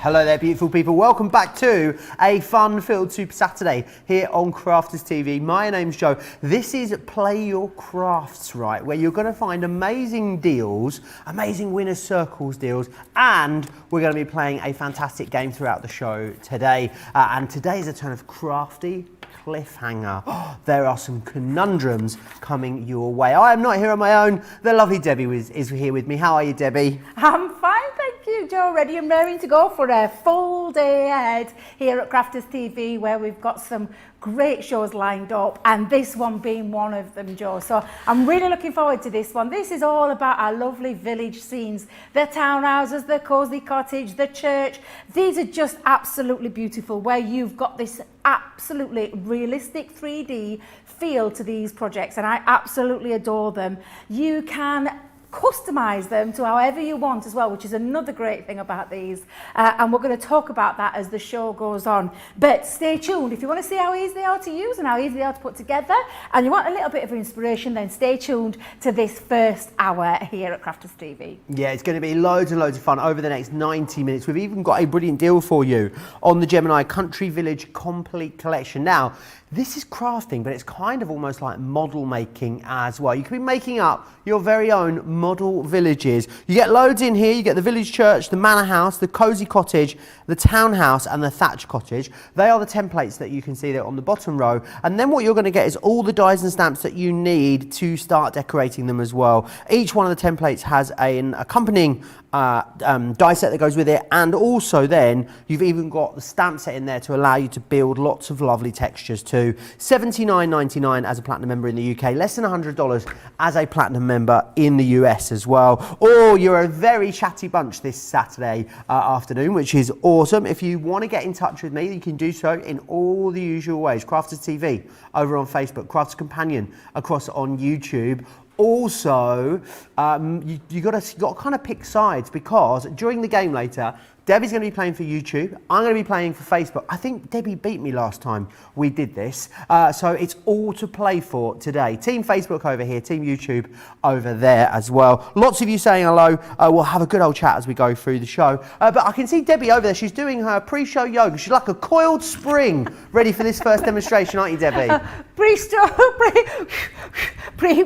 Hello there, beautiful people. Welcome back to a fun-filled Super Saturday here on Crafters TV. My name's Joe. This is Play Your Crafts Right, where you're going to find amazing deals, amazing winner's circles deals, and we're going to be playing a fantastic game throughout the show today. And today is a turn of crafty cliffhanger. There are some conundrums coming your way. I am not here on my own. The lovely Debbie is here with me. How are you, Debbie? I'm fine, thank you, Joe. Ready and raring to go for a full day ahead here at Crafters TV, where we've got some great shows lined up, and this one being one of them, Joe. So I'm really looking forward to this one. This is all about our lovely village scenes, the townhouses, the cosy cottage, the church. These are just absolutely beautiful, where you've got this absolutely realistic 3D feel to these projects, and I absolutely adore them. You can customize them to however you want as well, which is another great thing about these, and we're going to talk about that as the show goes on. But stay tuned if you want to see how easy they are to use and how easy they are to put together, and you want a little bit of inspiration, then stay tuned to this first hour here at Crafters TV. Yeah, it's going to be loads and loads of fun over the next 90 minutes. We've even got a brilliant deal for you on the Gemini Country Village Complete Collection. Now, this is crafting, but it's kind of almost like model making as well. You can be making up your very own model villages. You get loads in here. You get the village church, the manor house, the cosy cottage, the townhouse, and the thatch cottage. They are the templates that you can see there on the bottom row. And then what you're going to get is all the dies and stamps that you need to start decorating them as well. Each one of the templates has an accompanying die set that goes with it, and also then you've even got the stamp set in there to allow you to build lots of lovely textures too. $79.99 as a platinum member in the UK, less than $100 as a platinum member in the US as well. Or you're a very chatty bunch this Saturday afternoon, which is awesome. If you want to get in touch with me, you can do so in all the usual ways. Crafters TV over on Facebook, Crafters Companion across on YouTube. Also, you got to kind of pick sides, because during the game later, Debbie's going to be playing for YouTube. I'm going to be playing for Facebook. I think Debbie beat me last time we did this. So it's all to play for today. Team Facebook over here, Team YouTube over there as well. Lots of you saying hello. We'll have a good old chat as we go through the show. But I can see Debbie over there. She's doing her pre-show yoga. She's like a coiled spring, ready for this first demonstration, aren't you, Debbie?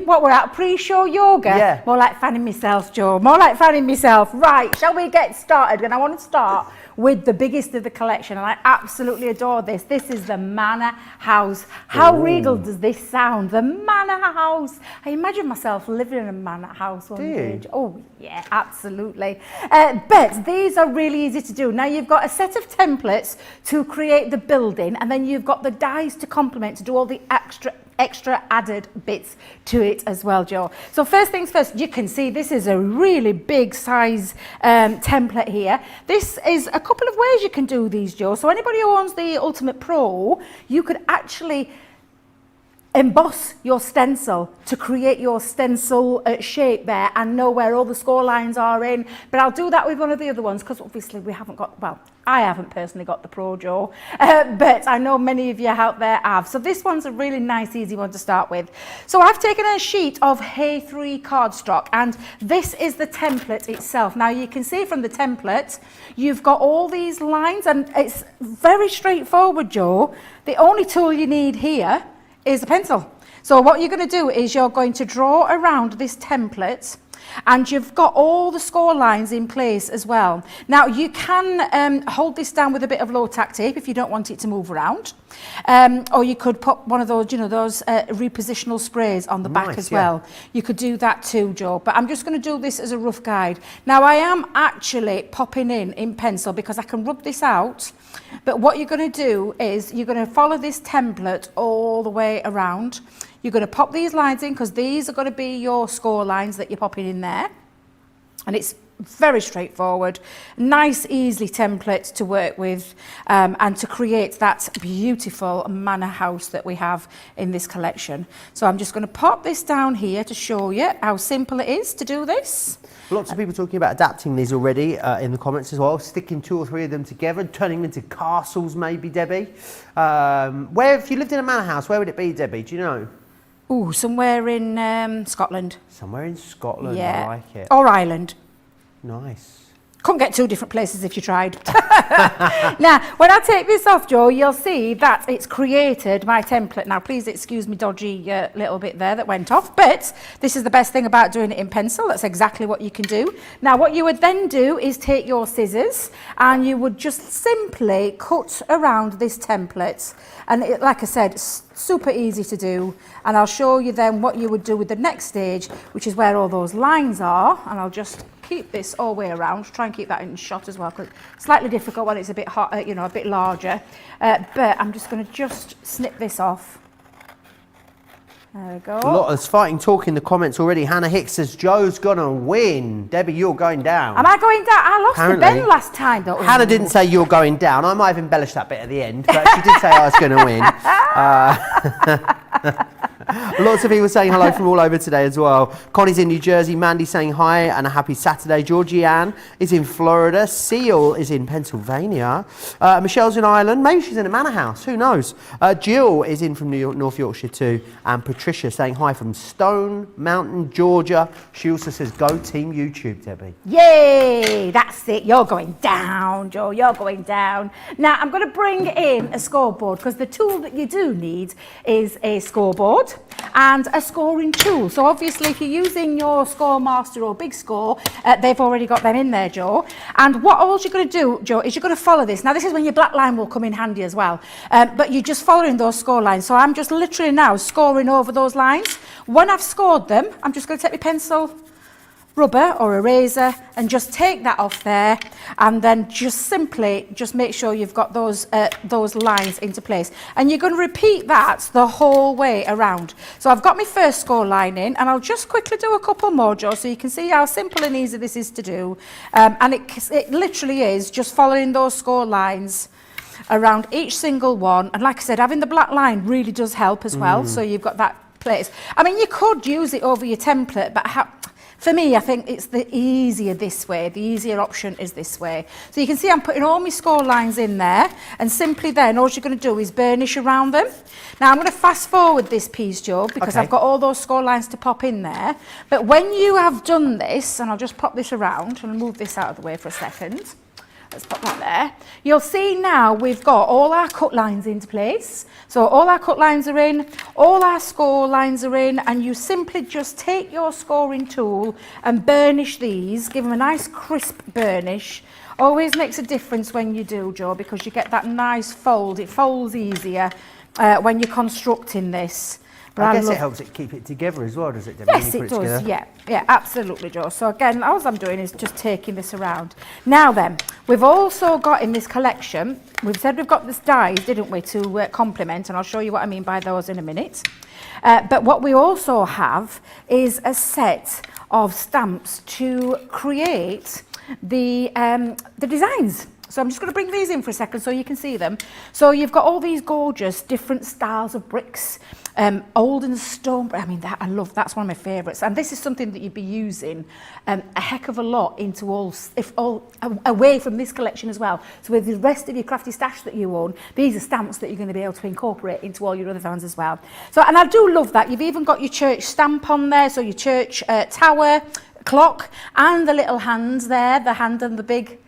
What we're at, pre-show yoga? Yeah. More like fanning myself, Joe. More like fanning myself. Right, shall we get started? And I want to start with the biggest of the collection, and I absolutely adore this. This is the Manor House. How regal does this sound? The Manor House. I imagine myself living in a Manor House one day. Oh yeah, absolutely. But these are really easy to do. Now you've got a set of templates to create the building, and then you've got the dies to complement, to do all the extra added bits to it as well, Joe. So first things first, you can see this is a really big size template here. This is a couple of ways you can do these, Joe. So anybody who owns the Ultimate Pro, you could actually emboss your stencil to create your stencil shape there and know where all the score lines are in. But I'll do that with one of the other ones, because obviously we haven't got, well, I haven't personally got the Pro, Joe, but I know many of you out there have. So this one's a really nice, easy one to start with. So I've taken a sheet of Hay3 cardstock, and this is the template itself. Now you can see from the template, you've got all these lines, and it's very straightforward, Joe. The only tool you need here is a pencil. So what you're going to do is you're going to draw around this template, and you've got all the score lines in place as well. Now you can hold this down with a bit of low tack tape if you don't want it to move around, or you could put one of those, you know, those repositional sprays on the back as well. You could do that too, Joe, but I'm just going to do this as a rough guide. Now I am actually popping in pencil because I can rub this out, but what you're going to do is you're going to follow this template all the way around. You're going to pop these lines in, because these are going to be your score lines that you're popping in there. And it's very straightforward, nice, easy template to work with, and to create that beautiful manor house that we have in this collection. So I'm just going to pop this down here to show you how simple it is to do this. Lots of people talking about adapting these already in the comments as well, sticking 2 or 3 of them together, turning them into castles maybe, Debbie. Where, if you lived in a manor house, where would it be, Debbie? Do you know? Oh, somewhere in Scotland. Somewhere in Scotland, Yeah. I like it. Or Ireland. Nice. couldn't get 2 different places if you tried. Now, when I take this off, Joe, you'll see that it's created my template. Now, please excuse me dodgy little bit there that went off, but this is the best thing about doing it in pencil. That's exactly what you can do. Now, what you would then do is take your scissors and you would just simply cut around this template. And it, like I said, super easy to do. And I'll show you then what you would do with the next stage, which is where all those lines are. And I'll just keep this all the way around, try and keep that in shot as well, because it's slightly difficult when it's a bit hot, you know, a bit larger. But I'm just going to just snip this off. There we go. A lot of fighting talk in the comments already. Hannah Hicks says Joe's gonna win. Debbie, you're going down. Am I going down? I lost Apparently. the Ben last time, though. Hannah didn't say you're going down. I might have embellished that bit at the end, but she did say I was going to win. Lots of people saying hello from all over today as well. Connie's in New Jersey. Mandy saying hi and a happy Saturday. Georgianne is in Florida. Seal is in Pennsylvania. Michelle's in Ireland. Maybe she's in a manor house. Who knows? Jill is in from North Yorkshire too. And Patricia saying hi from Stone Mountain, Georgia. She also says, go Team YouTube, Debbie. Yay! That's it. You're going down, Joe. You're going down. Now, I'm going to bring in a scoreboard because the tool that you do need is a scoreboard and a scoring tool. So obviously if you're using your Scoremaster or Big Score, they've already got them in there, Joe. And what all you're going to do, Joe, is you're going to follow this. Now this is when your black line will come in handy as well. But you're just following those score lines. So I'm just literally now scoring over those lines. When I've scored them, I'm just going to take my pencil, rubber or eraser and just take that off there, and then just simply just make sure you've got those lines into place, and you're going to repeat that the whole way around. So I've got my first score line in, and I'll just quickly do a couple more, Joe, so you can see how simple and easy this is to do. And it literally is just following those score lines around each single one. And like I said, having the black line really does help as well, so you've got that place. I mean, you could use it over your template, but for me, I think it's the easier this way. The easier option is this way. So you can see I'm putting all my score lines in there, and simply then all you're going to do is burnish around them. Now I'm going to fast forward this piece, Joe, because I've got all those score lines to pop in there. But when you have done this, and I'll just pop this around and move this out of the way for a second. Let's put that there. You'll see now we've got all our cut lines into place. So all our cut lines are in, all our score lines are in, and you simply just take your scoring tool and burnish these, give them a nice crisp burnish. Always makes a difference when you do, Joe, because you get that nice fold. It folds easier when you're constructing this. I guess it helps it keep it together as well, does it, Debbie? Yes, it does, yeah, absolutely, Joe. So again, all I'm doing is just taking this around. Now then, we've also got in this collection, we've said we've got this dies, didn't we, to complement, and I'll show you what I mean by those in a minute. But what we also have is a set of stamps to create the designs. So I'm just going to bring these in for a second so you can see them. So you've got all these gorgeous different styles of bricks, old and stone. I mean, I love, that's one of my favourites. And this is something that you'd be using a heck of a lot into away from this collection as well. So with the rest of your crafty stash that you own, these are stamps that you're going to be able to incorporate into all your other vans as well. So, and I do love that. You've even got your church stamp on there. So your church tower, clock, and the little hands there, the hand and the big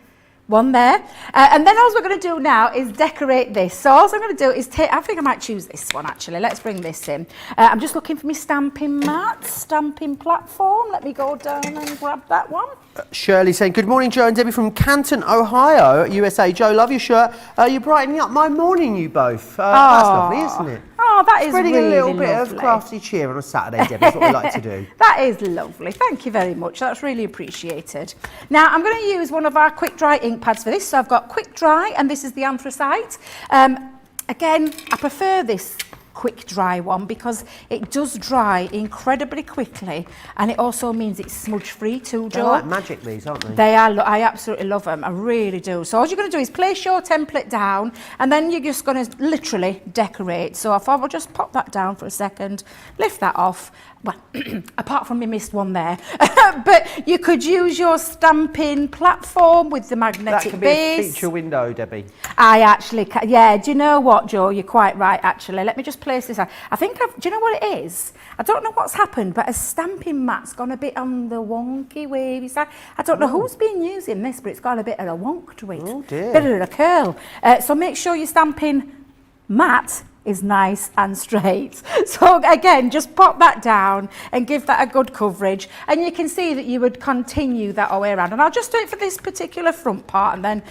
one there. And then all we're going to do now is decorate this. So all I'm going to do is take, I think I might choose this one actually. Let's bring this in. I'm just looking for my stamping mat, stamping platform. Let me go down and grab that one. Shirley saying, good morning, Joe and Debbie from Canton, Ohio, USA. Joe, love your shirt. You're brightening up my morning, you both. That's lovely, isn't it? Oh, that is Spreading really a little bit lovely. of crafty cheer on a Saturday, Debbie, is what we like to do. That is lovely. Thank you very much. That's really appreciated. Now, I'm going to use one of our quick dry ink pads for this. So I've got quick dry, and this is the anthracite. Again, I prefer this quick dry one because it does dry incredibly quickly, and it also means it's smudge free too, Joe. They're like magic, these, aren't they? They are. I absolutely love them. I really do. So all you're going to do is place your template down, and then you're just going to literally decorate. So if I will just pop that down for a second, lift that off, well, apart from me missed one there, but you could use your stamping platform with the magnetic That could base. be a feature window, Debbie. I actually can, yeah, do you know what, Joe? You're quite right, actually. Let me just place this out. I think do you know what it is? I don't know what's happened, but a stamping mat's gone a bit on the wonky wavy side. I don't know who's been using this, but it's got a bit of a wonk to it. Oh dear. Bit of a curl. So make sure your stamping mat is nice and straight. So again, just pop that down and give that a good coverage, and you can see that you would continue that all the way around. And I'll just do it for this particular front part, and then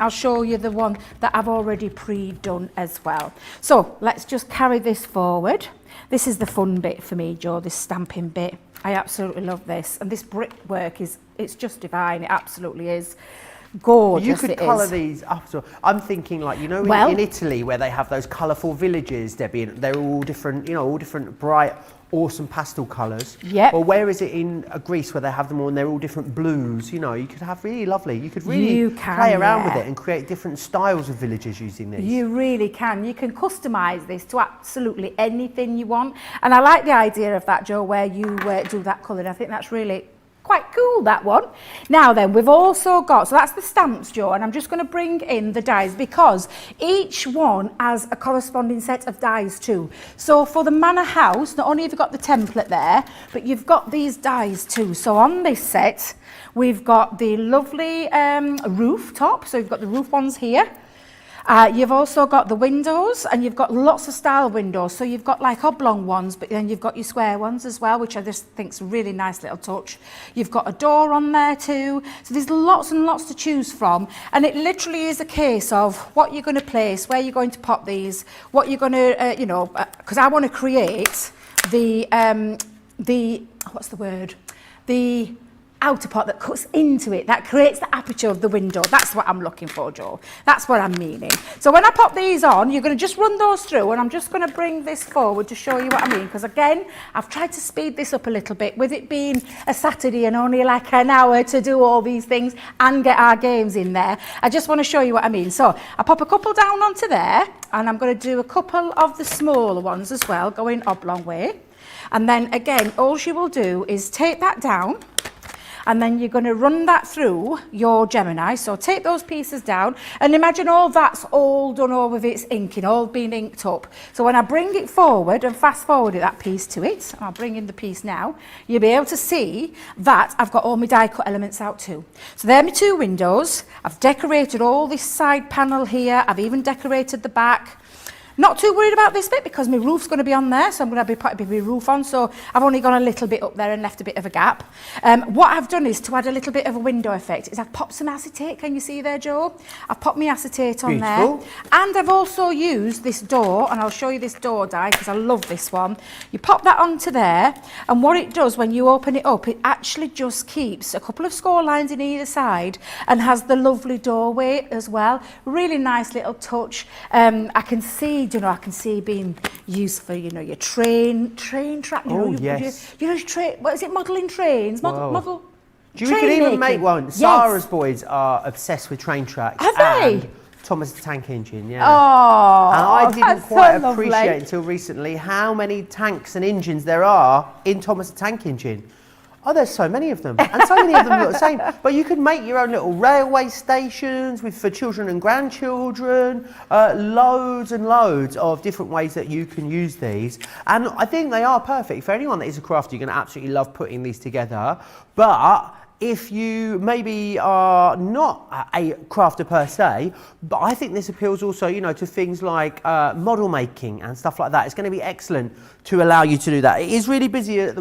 I'll show you the one that I've already pre-done as well. So let's just carry this forward. This is the fun bit for me, Joe, this stamping bit. I absolutely love this, and this brickwork it's just divine. It absolutely is. Gorgeous. You could colour these up. So I'm thinking, like, you know, in Italy where they have those colourful villages, Debbie, and they're all different, you know, all different bright, awesome pastel colours. Yep. Or where is it in Greece where they have them all and they're all different blues? You know, you could have really lovely. You could really play around with it and create different styles of villages using these. You really can. You can customise this to absolutely anything you want. And I like the idea of that, Joe, where you do that colouring. I think that's really quite cool, that one. Now then, we've also got, so that's the stamps, Joe, and I'm just going to bring in the dies because each one has a corresponding set of dies too. So for the Manor House, not only have you got the template there, but you've got these dies too. So on this set, we've got the lovely rooftop, so you've got the roof ones here. You've also got the windows, and you've got lots of style windows. So you've got like oblong ones, but then you've got your square ones as well, which I just think's a really nice little touch. You've got a door on there too. So there's lots and lots to choose from. And it literally is a case of what you're going to place, where you're going to pop these, what you're going to, you know, because I want to create the what's the word? The outer part that cuts into it, that creates the aperture of the window. That's what I'm looking for, Joe. That's what I'm meaning. So when I pop these on, you're going to just run those through, and I'm just going to bring this forward to show you what I mean, because again, I've tried to speed this up a little bit with it being a Saturday and only like an hour to do all these things and get our games in there. I just want to show you what I mean. So I pop a couple down onto there, and I'm going to do a couple of the smaller ones as well, going oblong way. And then again, all you will do is take that down, and then you're going to run that through your Gemini. So take those pieces down, and imagine all that's all done over with its inking, all been inked up. So when I bring it forward and fast forward that piece to it, and I'll bring in the piece now, you'll be able to see that I've got all my die cut elements out too. So there are my two windows. I've decorated all this side panel here. I've even decorated the back. Not too worried about this bit because my roof's going to be on there, so I'm going to be putting my roof on, so I've only gone a little bit up there and left a bit of a gap. What I've done is to add a little bit of a window effect is I've popped some acetate. Can you see there, Joe? I've popped my acetate on there. And I've also used this door, and I'll show you this door die because I love this one. You pop that onto there, and what it does when you open it up, it actually just keeps a couple of score lines in either side and has the lovely doorway as well. Really nice little touch. I can see, you know, I can see being used for, you know, your train track. You know, yes. You know, what is it, modelling trains? Model. You can even make one. Yes. Sarah's boys are obsessed with train tracks. Are they? Thomas the Tank Engine, yeah. Oh, and I didn't quite so appreciate until recently how many tanks and engines there are in Thomas the Tank Engine. Oh, there's so many of them, and so many of them look the same. But you could make your own little railway stations for children and grandchildren, loads and loads of different ways that you can use these. And I think they are perfect for anyone that is a crafter. You're going to absolutely love putting these together. But if you maybe are not a crafter per se, but I think this appeals also, you know, to things like model making and stuff like that. It's going to be excellent to allow you to do that. It is really busy at the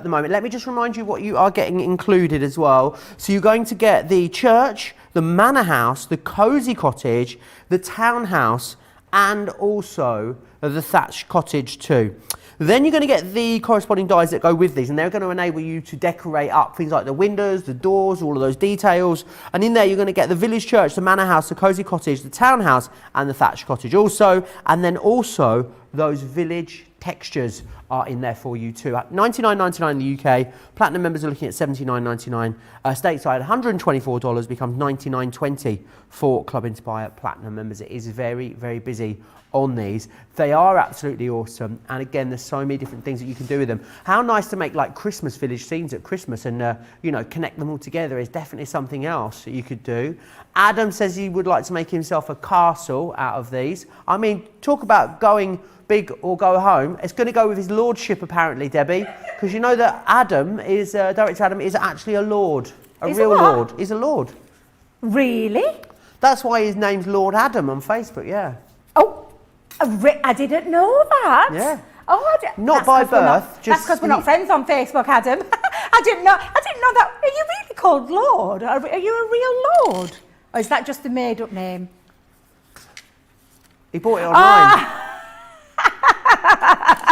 moment. Let me just remind you what you are getting included as well. So you're going to get the church, the manor house, the cosy cottage, the townhouse, and also the thatched cottage too. Then you're going to get the corresponding dies that go with these, and they're going to enable you to decorate up things like the windows, the doors, all of those details. And in there you're going to get the village church, the manor house, the cosy cottage, the townhouse, and the thatched cottage also. And then also those village textures are in there for you too. At $99.99 in the UK, Platinum members are looking at $79.99. Stateside, $124 becomes $99.20 for Club Inspire Platinum members. It is very, very busy on these. They are absolutely awesome, and again, there's so many different things that you can do with them. How nice to make like Christmas village scenes at Christmas and you know, connect them all together is definitely something else that you could do. Adam says he would like to make himself a castle out of these. I mean, talk about going big or go home. It's going to go with his lordship apparently, Debbie, because you know that Adam is, Director Adam is actually a lord, a He's real a what? lord. He's a lord. Really? That's why his name's Lord Adam on Facebook, yeah. Oh, I didn't know that. Yeah. Oh, Not by birth. That's because we're not friends on Facebook, Adam. I didn't know that. Are you really called Lord? Are you a real Lord? Or is that just a made-up name? He bought it online.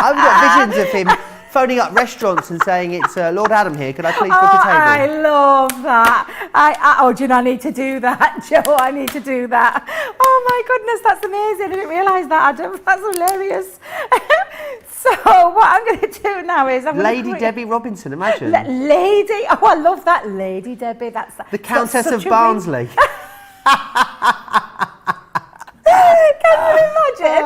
I've got visions of him phoning up restaurants and saying, it's Lord Adam here, could I please book a table? I love that. Oh, do you know, I need to do that, Joe. I need to do that. Oh my goodness, that's amazing. I didn't realise that, Adam. That's hilarious. So what I'm going to do now is Lady Debbie Robinson, imagine. Lady, oh, I love that, Lady Debbie. That's the Countess of Barnsley. Can you imagine?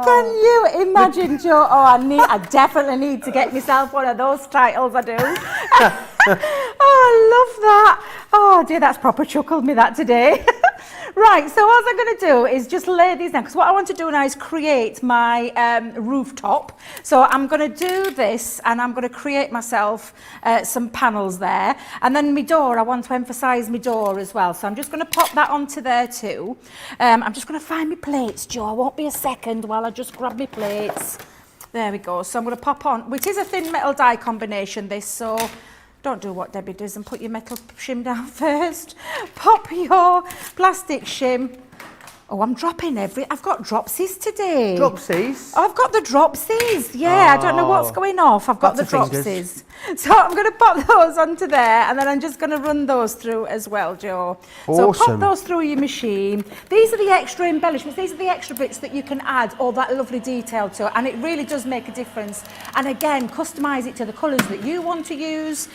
Can you imagine, Joe? Oh, I definitely need to get myself one of those titles, I do. Oh, I love that. Oh dear, that's proper chuckled me that today. Right, so what I'm going to do is just lay these down, because what I want to do now is create my rooftop. So I'm going to do this, and I'm going to create myself some panels there. And then my door, I want to emphasise my door as well. So I'm just going to pop that onto there too. I'm just going to find my plates, Joe. I won't be a second while I just grab my plates. There we go. So I'm going to pop on, which is a thin metal die combination, this, so don't do what Debbie does and put your metal shim down first. Pop your plastic shim. Oh, I'm dropping I've got dropsies today. Dropsies? I've got the dropsies. Yeah, I don't know what's going off. I've got the dropsies. So I'm going to pop those onto there, and then I'm just going to run those through as well, Joe. Awesome. So pop those through your machine. These are the extra embellishments. These are the extra bits that you can add all that lovely detail to, and it really does make a difference. And again, customise it to the colours that you want to use.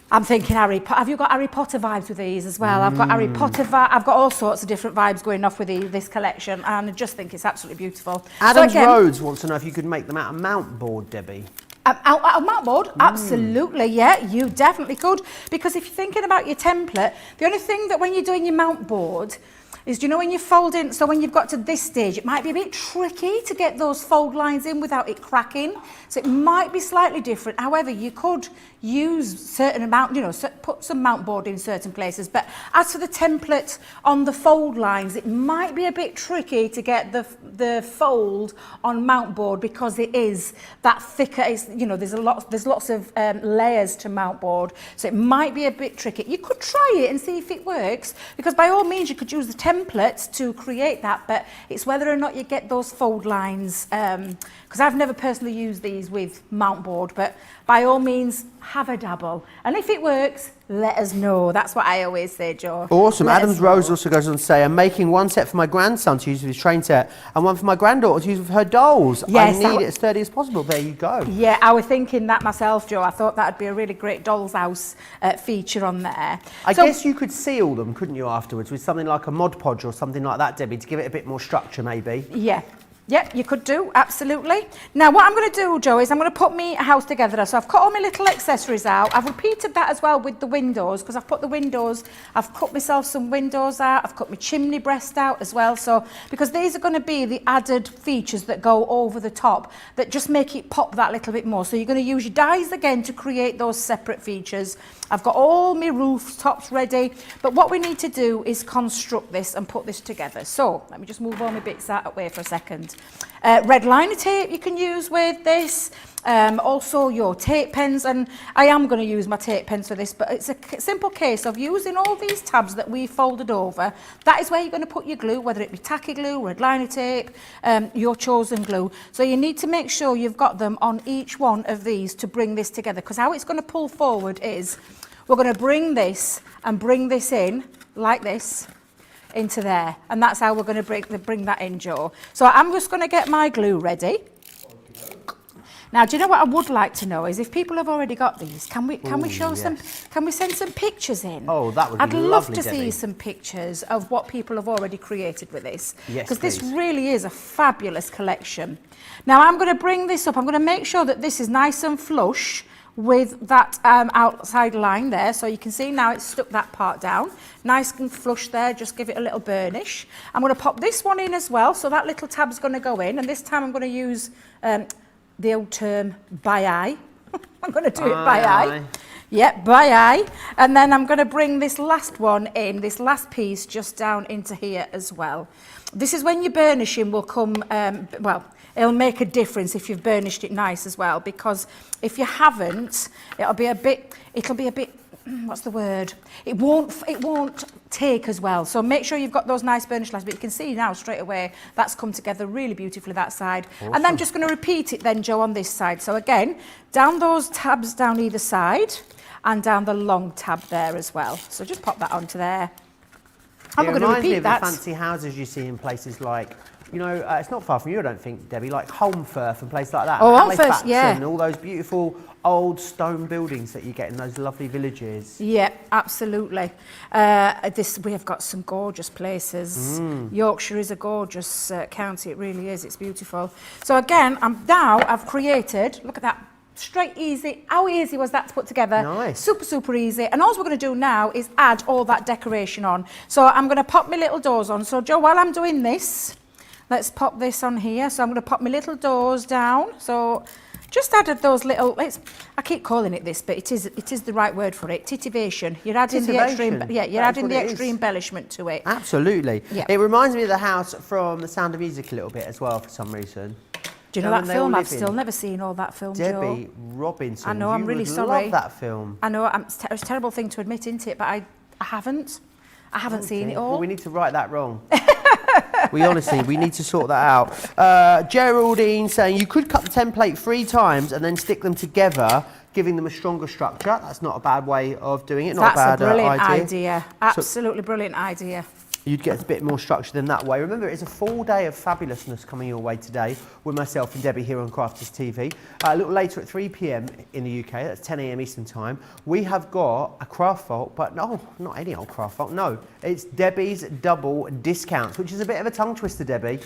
I'm thinking have you got Harry Potter vibes with these as well? I've got Harry Potter I've got all sorts of different vibes going off with this collection, and I just think it's absolutely beautiful. Adams Rhodes wants to know if you could make them out of mount board, Debbie. Out of mount board? Absolutely, yeah, you definitely could. Because if you're thinking about your template, the only thing that when you're doing your mount board is, do you know when you fold in, so when you've got to this stage, it might be a bit tricky to get those fold lines in without it cracking. So it might be slightly different. However, you could use certain amount, you know, put some mount board in certain places. But as for the template on the fold lines, it might be a bit tricky to get the fold on mount board, because it is that thicker. It's, you know, there's lots of layers to mount board, so it might be a bit tricky. You could try it and see if it works, because by all means you could use the templates to create that, but it's whether or not you get those fold lines, because I've never personally used these with mount board, but by all means have a dabble, and if it works, let us know. That's what I always say, Joe. Awesome. Adams Rose also goes on to say, I'm making one set for my grandson to use with his train set, and one for my granddaughter to use with her dolls. Yes, I need it as sturdy as possible. There you go. Yeah, I was thinking that myself, Joe. I thought that'd be a really great doll's house feature on there. I guess you could seal them, couldn't you, afterwards, with something like a Mod Podge or something like that, Debbie, to give it a bit more structure, maybe. Yeah. Yep, you could do, absolutely. Now, what I'm going to do, Joe, is I'm going to put my house together. So I've cut all my little accessories out. I've repeated that as well with the windows, because I've put the windows, I've cut myself some windows out, I've cut my chimney breast out as well. So, because these are going to be the added features that go over the top, that just make it pop that little bit more. So you're going to use your dies again to create those separate features. I've got all my rooftops ready, but what we need to do is construct this and put this together. So let me just move all my bits out of the way for a second. Red liner tape you can use with this, also your tape pens, and I am going to use my tape pens for this, but it's a simple case of using all these tabs that we folded over. That is where you're going to put your glue, whether it be tacky glue, red liner tape, your chosen glue. So you need to make sure you've got them on each one of these to bring this together, because how it's going to pull forward is we're going to bring this and bring this in like this into there. And that's how we're going to bring that in, Joe. So I'm just going to get my glue ready. Now, do you know what I would like to know is if people have already got these, can we show some, can we send some pictures in? Oh, that would be lovely, I'd love to Debbie. see some pictures of what people have already created with this. Yes, because this please. really is a fabulous collection. Now, I'm going to bring this up. I'm going to make sure that this is nice and flush with that outside line there. So you can see now it's stuck that part down. Nice and flush there, just give it a little burnish. I'm going to pop this one in as well. So that little tab's going to go in. And this time I'm going to use the old term by eye. I'm going to do it by eye. Yep, by eye. And then I'm going to bring this last one in, this last piece just down into here as well. This is when your burnishing will come, well, it'll make a difference if you've burnished it nice as well, because if you haven't, it'll be a bit, what's the word? It won't take as well. So make sure you've got those nice burnished lines, but you can see now straight away that's come together really beautifully that side. Awesome. And I'm just going to repeat it then, Joe, on this side. So again, down those tabs down either side and down the long tab there as well. So just pop that onto there. And we're going to repeat that. It reminds me of the fancy houses you see in places like, you know, it's not far from you, I don't think, Debbie, like Holmfirth and places like that. Oh, Holmfirth, yeah. And all those beautiful old stone buildings that you get in those lovely villages. Yeah, absolutely. We have got some gorgeous places. Yorkshire is a gorgeous county, it really is, it's beautiful. So again, I've created, look at that, straight easy. How easy was that to put together? Nice. Super, super easy. And all we're going to do now is add all that decoration on. So I'm going to pop my little doors on. So Joe, while I'm doing this, let's pop this on here. So I'm going to pop my little doors down. So just added those little, I keep calling it this, but it is the right word for it, titivation. You're adding the extra, adding the extra embellishment to it. Absolutely. Yeah. It reminds me of the house from The Sound of Music a little bit as well for some reason. Do you know that film? I've still never seen all that film, Debbie Joe. Robinson. I know, I'm really sorry. Love that film. I know, it's a terrible thing to admit, isn't it? But I haven't. I haven't seen it all. Well, we need to right that wrong. we need to sort that out. Geraldine saying you could cut the template 3 times and then stick them together, giving them a stronger structure. That's not a bad way of doing it. Not That's a bad a brilliant idea. Absolutely brilliant idea. You'd get a bit more structure than that way. Remember, it's a full day of fabulousness coming your way today with myself and Debbie here on Crafters TV. A little later at 3 p.m. in the UK, that's 10 a.m. Eastern Time, we have got a craft vault, but no, not any old craft vault, no. It's Debbie's Double Discounts, which is a bit of a tongue twister, Debbie.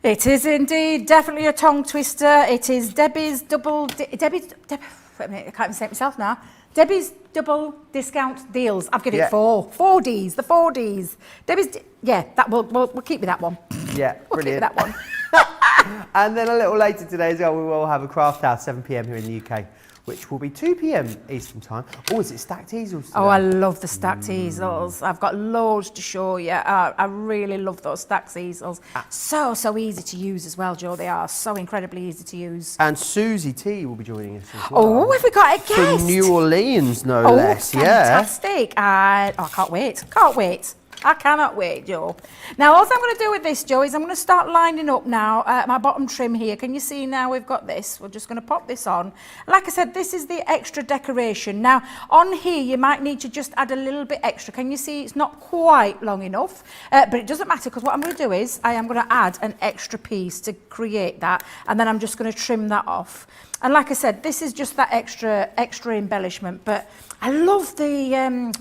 It is indeed, definitely a tongue twister. It is Debbie's Double, wait a minute, I can't even say it myself now. Debbie's Double Discount Deals. I've given it 4 Ds, the 4 Ds. Debbie's, we'll keep with that one. Yeah, we'll brilliant. Keep with that one. And then a little later today as well, we will have a craft house, 7 p.m. here in the UK, which will be 2 p.m. Eastern Time. Oh, is it stacked easels today? Oh, I love the stacked easels. I've got loads to show you. I really love those stacked easels. So easy to use as well, Joe. They are so incredibly easy to use. And Susie T will be joining us as well. Oh, have we got a guest? From New Orleans, no less. Fantastic. I can't wait. I cannot wait, Joe. Now, all I'm going to do with this, Joe, is I'm going to start lining up now my bottom trim here. Can you see now we've got this? We're just going to pop this on. Like I said, this is the extra decoration. Now, on here, you might need to just add a little bit extra. Can you see it's not quite long enough? But it doesn't matter, because what I'm going to do is I am going to add an extra piece to create that, and then I'm just going to trim that off. And like I said, this is just that extra embellishment, but I love the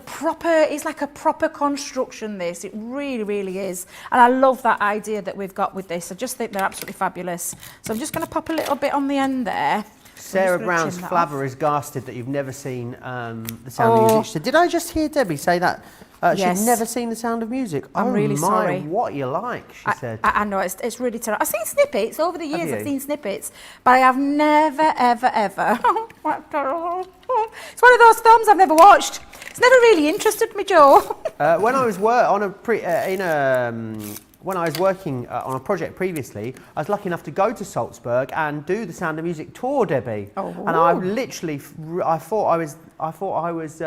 proper, it's like a proper construction, this. It really, really is. And I love that idea that we've got with this. I just think they're absolutely fabulous. So I'm just going to pop a little bit on the end there. Sarah Brown's flabber is garsted that you've never seen The Sound of Music. She said, did I just hear Debbie say that? Yes. She'd never seen The Sound of Music. I'm really sorry. What you like, she said. I know, it's really terrible. I've seen snippets over the years. I've seen snippets, but I have never, ever. It's one of those films I've never watched. It's never really interested me, Joe. When I was when I was working on a project previously, I was lucky enough to go to Salzburg and do the Sound of Music tour, Debbie. Oh. And I thought I was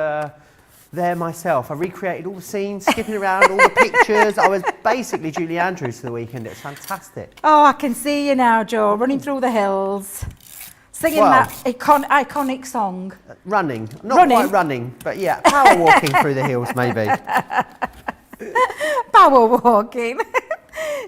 there myself. I recreated all the scenes, skipping around, all the pictures. I was basically Julie Andrews for the weekend. It was fantastic. Oh, I can see you now, Joe, running through the hills, singing that iconic song. Not quite running, but yeah, power walking through the hills maybe. Power walking.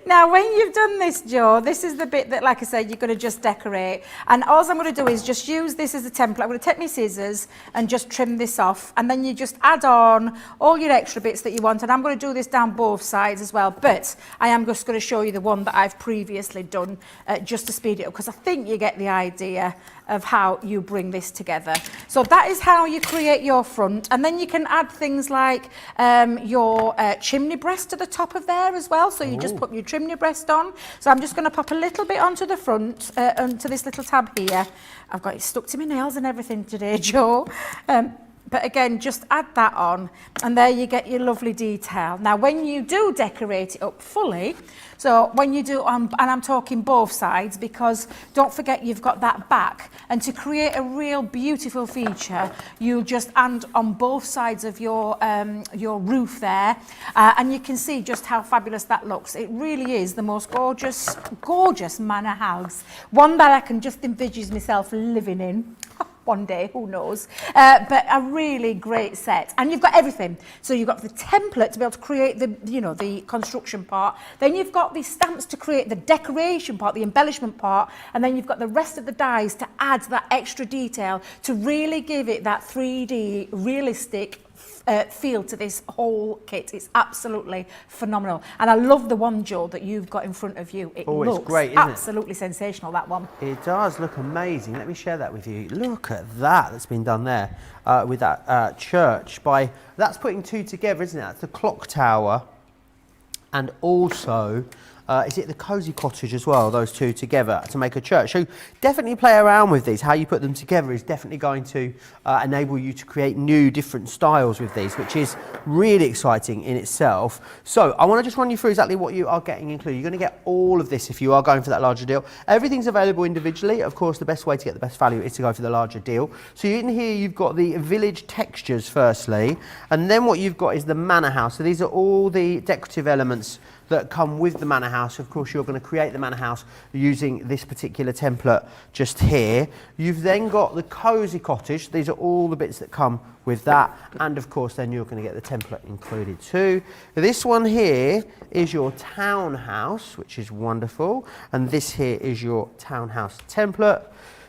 Now, when you've done this, Joe, this is the bit that, like I said, you're going to just decorate. And all I'm going to do is just use this as a template. I'm going to take my scissors and just trim this off. And then you just add on all your extra bits that you want. And I'm going to do this down both sides as well. But I am just going to show you the one that I've previously done just to speed it up, because I think you get the idea of how you bring this together. So that is how you create your front, and then you can add things like your chimney breast to the top of there as well. So you just put your chimney breast on. So I'm just going to pop a little bit onto the front, onto this little tab here. I've got it stuck to my nails and everything today, Joe. But again, just add that on, and there you get your lovely detail. Now, when you do decorate it up fully, so when you do, and I'm talking both sides, because don't forget you've got that back, and to create a real beautiful feature, you just add on both sides of your roof there, and you can see just how fabulous that looks. It really is the most gorgeous, gorgeous manor house, one that I can just envisage myself living in. One day, who knows, but a really great set, and you've got everything. So you've got the template to be able to create the, you know, the construction part, then you've got the stamps to create the decoration part, the embellishment part, and then you've got the rest of the dies to add that extra detail to really give it that 3D realistic feel to this whole kit. It's absolutely phenomenal, and I love the one, Joe, that you've got in front of you. It looks it's great, isn't absolutely sensational, that one. It does look amazing. Let me share that with you. Look at that that's been done there with that church. That's putting two together, isn't it? That's the clock tower, and also is it the cosy cottage as well, those two together to make a church. So definitely play around with these. How you put them together is definitely going to enable you to create new different styles with these, which is really exciting in itself. So I want to just run you through exactly what you are getting included. You're going to get all of this if you are going for that larger deal. Everything's available individually. Of course, the best way to get the best value is to go for the larger deal. So in here you've got the village textures firstly, and then what you've got is the manor house. So these are all the decorative elements that come with the manor house. Of course, you're going to create the manor house using this particular template just here. You've then got the cosy cottage. These are all the bits that come with that, and of course then you're going to get the template included too. This one here is your townhouse, which is wonderful, and this here is your townhouse template.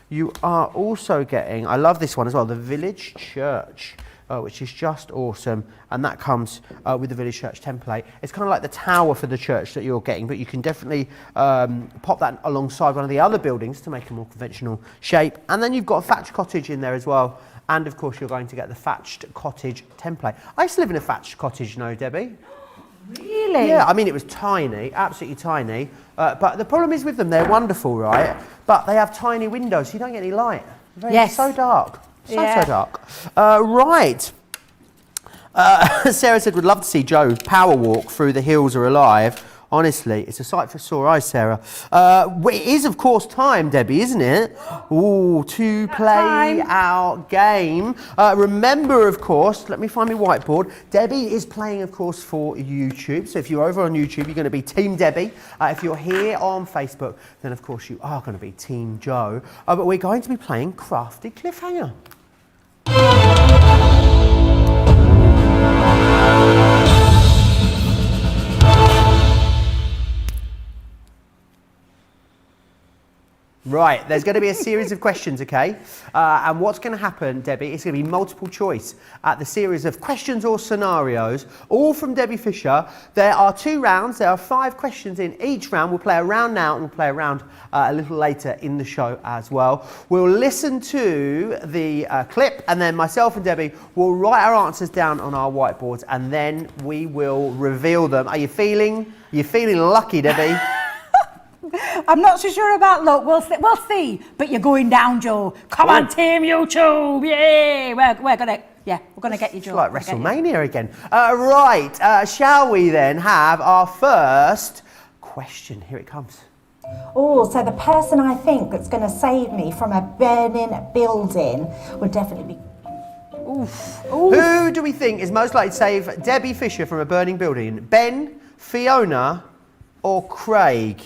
You are also getting, I love this one as well, the village church, which is just awesome, and that comes with the village church template. It's kind of like the tower for the church that you're getting, but you can definitely pop that alongside one of the other buildings to make a more conventional shape. And then you've got a thatched cottage in there as well, and of course you're going to get the thatched cottage template. I used to live in a thatched cottage, no, Debbie? Really? Yeah, I mean, it was tiny, absolutely tiny, but the problem is with them, they're wonderful, right? But they have tiny windows, so you don't get any light. Yes. So dark. So dark. Sarah said, would love to see Joe power walk through the hills are alive. Honestly, it's a sight for sore eyes, Sarah. It is, of course, time, Debbie, isn't it? Ooh, to play our game. Remember, of course, let me find my whiteboard. Debbie is playing, of course, for YouTube. So if you're over on YouTube, you're going to be Team Debbie. If you're here on Facebook, then, of course, you are going to be Team Joe. But we're going to be playing Crafty Cliffhanger. Right, there's going to be a series of questions, okay? And what's going to happen, Debbie, it's going to be multiple choice at the series of questions or scenarios, all from Debbie Fisher. There are 2 rounds. There are 5 questions in each round. We'll play a round now, and we'll play a round a little later in the show as well. We'll listen to the clip, and then myself and Debbie will write our answers down on our whiteboards, and then we will reveal them. Are you feeling lucky, Debbie? I'm not so sure about luck. We'll see. But you're going down, Joe. Come on, Team YouTube. Yay! We're gonna get you, Joe. It's like WrestleMania again. Right. Shall we then have our first question? Here it comes. Oh, so the person I think that's going to save me from a burning building would definitely be... Oof. Who do we think is most likely to save Debbie Fisher from a burning building? Ben, Fiona, or Craig?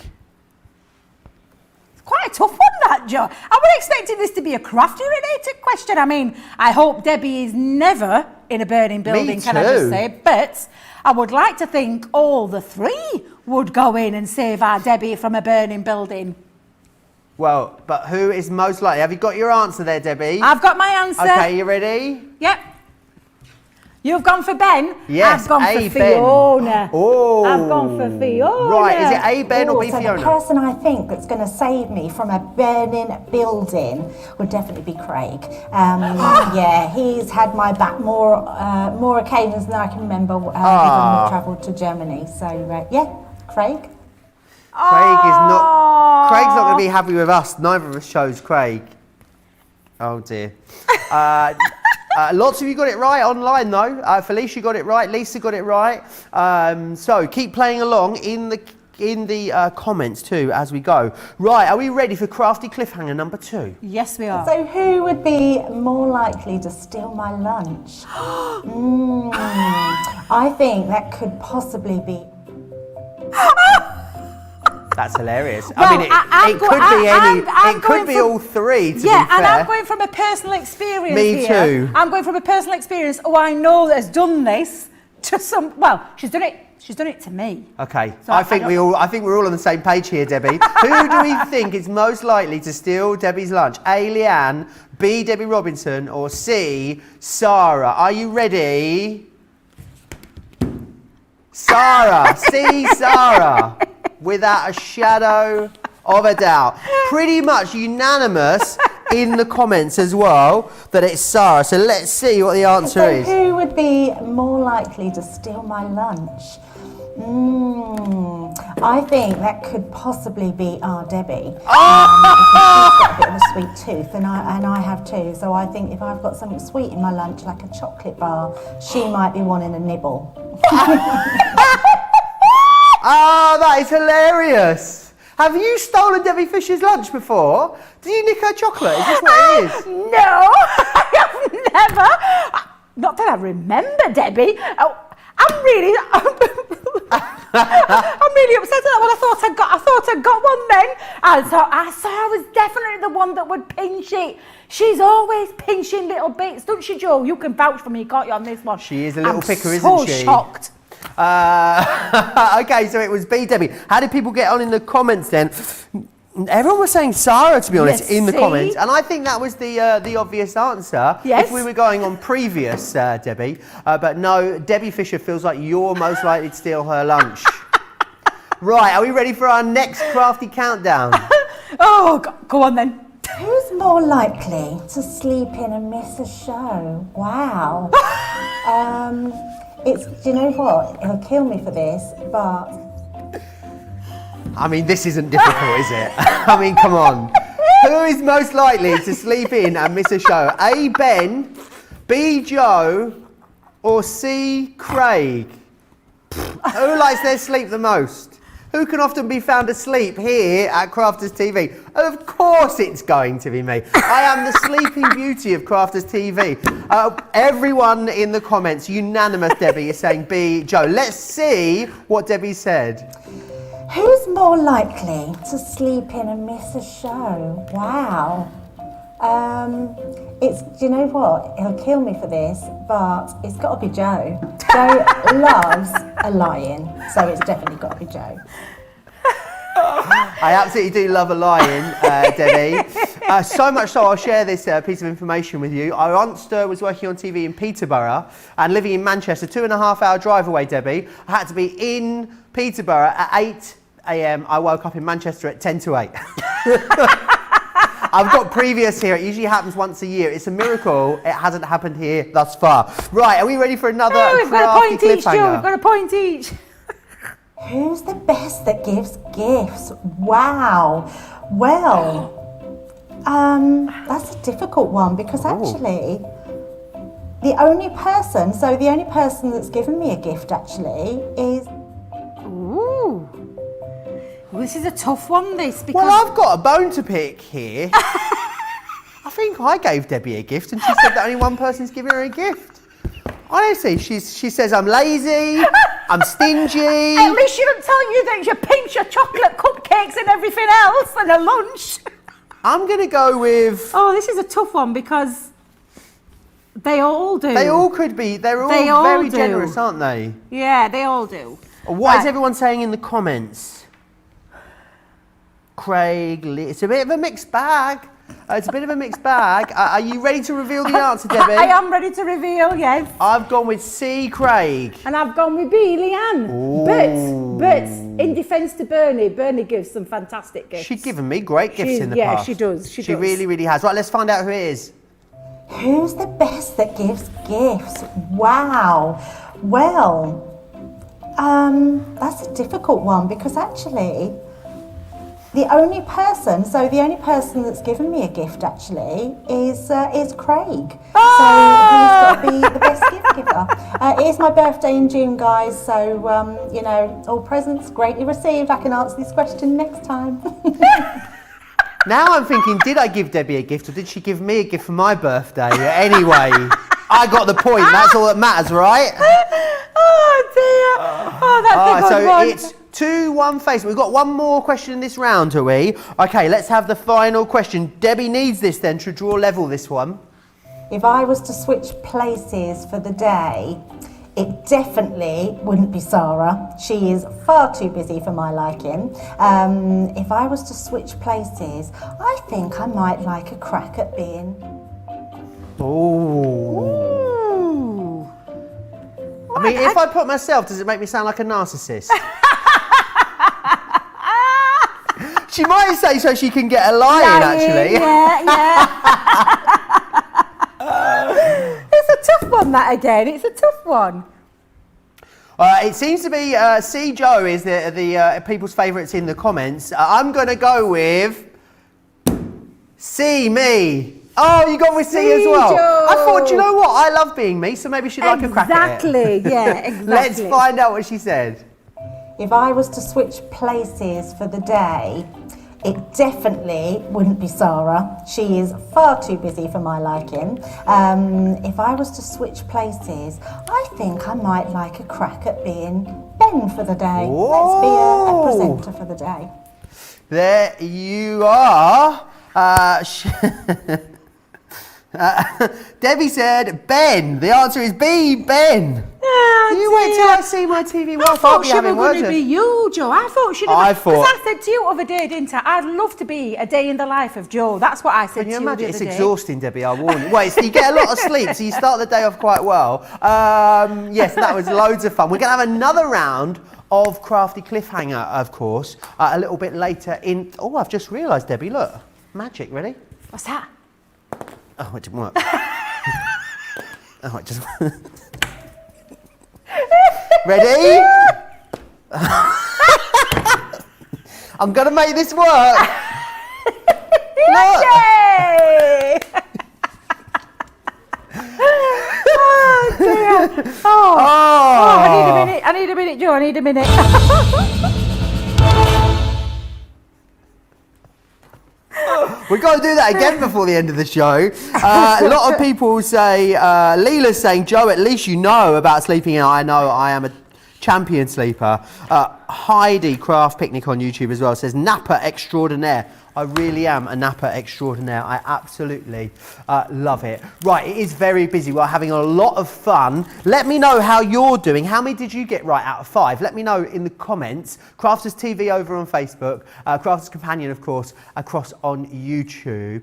Quite a tough one, that, Joe. I was expecting this to be a crafty related question. I mean, I hope Debbie is never in a burning building, Me can I just too. say? But I would like to think all the three would go in and save our Debbie from a burning building. Well, but who is most likely? Have you got your answer there, Debbie? I've got my answer. Okay, you ready? Yep. You've gone for Ben. Yes, I've gone A, for Ben. Fiona. Oh. I've gone for Fiona. Right, is it A, Ben, or B, So Fiona? the person I think that's going to save me from a burning building would definitely be Craig. Yeah, he's had my back more occasions than I can remember given we travelled to Germany. So yeah, Craig. Craig's not going to be happy with us. Neither of us chose Craig. Oh dear. Lots of you got it right online though. Felicia got it right. Lisa got it right. So keep playing along in the comments too as we go. Right, are we ready for crafty cliffhanger number 2? Yes, we are. So who would be more likely to steal my lunch? I think that could possibly be... That's hilarious. Well, I mean, it could be all three. To be fair. And I'm going from a personal experience. Me here. too. I'm going from a personal experience. Oh, I know that has done this to some. Well, she's done it to me. Okay, So I think we're all on the same page here, Debbie. Who do we think is most likely to steal Debbie's lunch? A, Leanne, B, Debbie Robinson, or C, Sarah? Are you ready? Sarah, C, Sarah, without a shadow of a doubt. Pretty much unanimous in the comments as well that it's Sarah. So let's see what the answer is. Who would be more likely to steal my lunch? I think that could possibly be our Debbie. Because she's got a bit of a sweet tooth, and I have too. So I think if I've got something sweet in my lunch, like a chocolate bar, she might be wanting a nibble. Ah, that is hilarious. Have you stolen Debbie Fisher's lunch before? Did you nick her chocolate? Is this what it is? No, I have never. Not that I remember, Debbie. I'm really upset at that one. I thought I got one then. I saw I was definitely the one that would pinch it. She's always pinching little bits, don't she, Joe? You can vouch for me, can't you, on this one? She is a little picker, so isn't she? Shocked. Okay, so it was B, Debbie. How did people get on in the comments then? Everyone was saying Sarah, to be honest, Yes, in the see? comments, and I think that was the obvious answer. Yes. If we were going on previous, Debbie, but no, Debbie Fisher feels like you're most likely to steal her lunch. Right, are we ready for our next crafty countdown? Oh, go on then. Who's more likely to sleep in and miss a show? Wow. Do you know what? He'll kill me for this, but... I mean, this isn't difficult, is it? I mean, come on. Who is most likely to sleep in and miss a show? A, Ben, B, Joe, or C, Craig? Who likes their sleep the most? Who can often be found asleep here at Crafters TV? Of course it's going to be me. I am the sleeping beauty of Crafters TV. Everyone in the comments, unanimous, Debbie, is saying B, Joe. Let's see what Debbie said. Who's more likely to sleep in and miss a show? Wow. Do you know what? He'll kill me for this, but it's got to be Joe. Joe loves a lion, so it's definitely got to be Joe. I absolutely do love a lion, Debbie. So much so, I'll share this piece of information with you. I once was working on TV in Peterborough and living in Manchester, 2.5 hour drive away, Debbie. I had to be in Peterborough at 8 a.m. I woke up in Manchester at 10 to 8. I've got previous here. It usually happens once a year. It's a miracle it hasn't happened here thus far. Right, are we ready for another We've got a point each, Joe. cliffhanger? We've got a point each. Who's the best that gives gifts? Wow. Well, that's a difficult one because actually the only person that's given me a gift actually is... Ooh. Well, this is a tough one, this, because... Well, I've got a bone to pick here. I think I gave Debbie a gift and she said that only one person's giving her a gift. Honestly, she says I'm lazy, I'm stingy. At least she didn't tell you that you pinch your chocolate cupcakes and everything else and a lunch. I'm going to go with... Oh, this is a tough one because They all do. They all could be. They're all very generous, aren't they? Yeah, they all do. What is everyone saying in the comments? Craig, it's a bit of a mixed bag. It's a bit of a mixed bag. Are you ready to reveal the answer, Debbie? I am ready to reveal, yes. I've gone with C, Craig. And I've gone with B, Leanne. But in defence to Bernie gives some fantastic gifts. She's given me great gifts in the past. Yeah, she does. She really, really has. Right, let's find out who it is. Who's the best that gives gifts? Wow. Well, that's a difficult one because actually the only person that's given me a gift actually is Craig. So he's got to be the best gift giver. It is my birthday in June, guys. So you know, all presents greatly received. I can answer this question next time. Now I'm thinking, did I give Debbie a gift or did she give me a gift for my birthday? Anyway, I got the point. That's all that matters, right? Oh dear. Oh, that's a good one. So it's 2-1 face. We've got one more question in this round, are we? Okay, let's have the final question. Debbie needs this then to draw level this one. If I was to switch places for the day, it definitely wouldn't be Sarah. She is far too busy for my liking. If I was to switch places, I think I might like a crack at being... Ooh. I mean, if I put myself, does it make me sound like a narcissist? She might say so she can get a lie in, actually. Yeah. It's a tough one, that again. It's a tough one. It seems to be C. Joe is the people's favourites in the comments. I'm going to go with C. Me. Oh, you got with C as well. Joe. I thought, you know what? I love being me, so maybe she'd like a crack at it. Exactly. Yeah, exactly. Let's find out what she said. If I was to switch places for the day, it definitely wouldn't be Sarah. She is far too busy for my liking. If I was to switch places, I think I might like a crack at being Ben for the day. Whoa. Let's be a presenter for the day. There you are. Debbie said Ben. The answer is B, Ben. Oh, You wait till I see my TV I wife. I'll thought be she was having going words to with. be you, Joe. I thought she'd have... I thought- Because I said to you the other day, didn't I? I'd love to be a day in the life of Joe. That's what I said Can to you you imagine? the It's other day. exhausting, Debbie, I warn you. Wait, so you get a lot of sleep, so you start the day off quite well. Yes, that was loads of fun. We're going to have another round of Crafty Cliffhanger, of course, a little bit later in... Oh, I've just realised, Debbie, look. Magic, ready? What's that? Oh, it didn't work. Oh, it just... Ready? I'm going to make this work. Look. Yay! Oh, dear. Oh, I need a minute, Joe. I need a minute. We've got to do that again before the end of the show. A lot of people say, Leela's saying, Joe, at least you know about sleeping in. I know, I am a champion sleeper. Heidi Craft Picnic on YouTube as well says, napper extraordinaire. I really am a napper extraordinaire. I absolutely love it. Right, it is very busy. We're having a lot of fun. Let me know how you're doing. How many did you get right out of 5? Let me know in the comments. Crafters TV over on Facebook. Crafters Companion, of course, across on YouTube.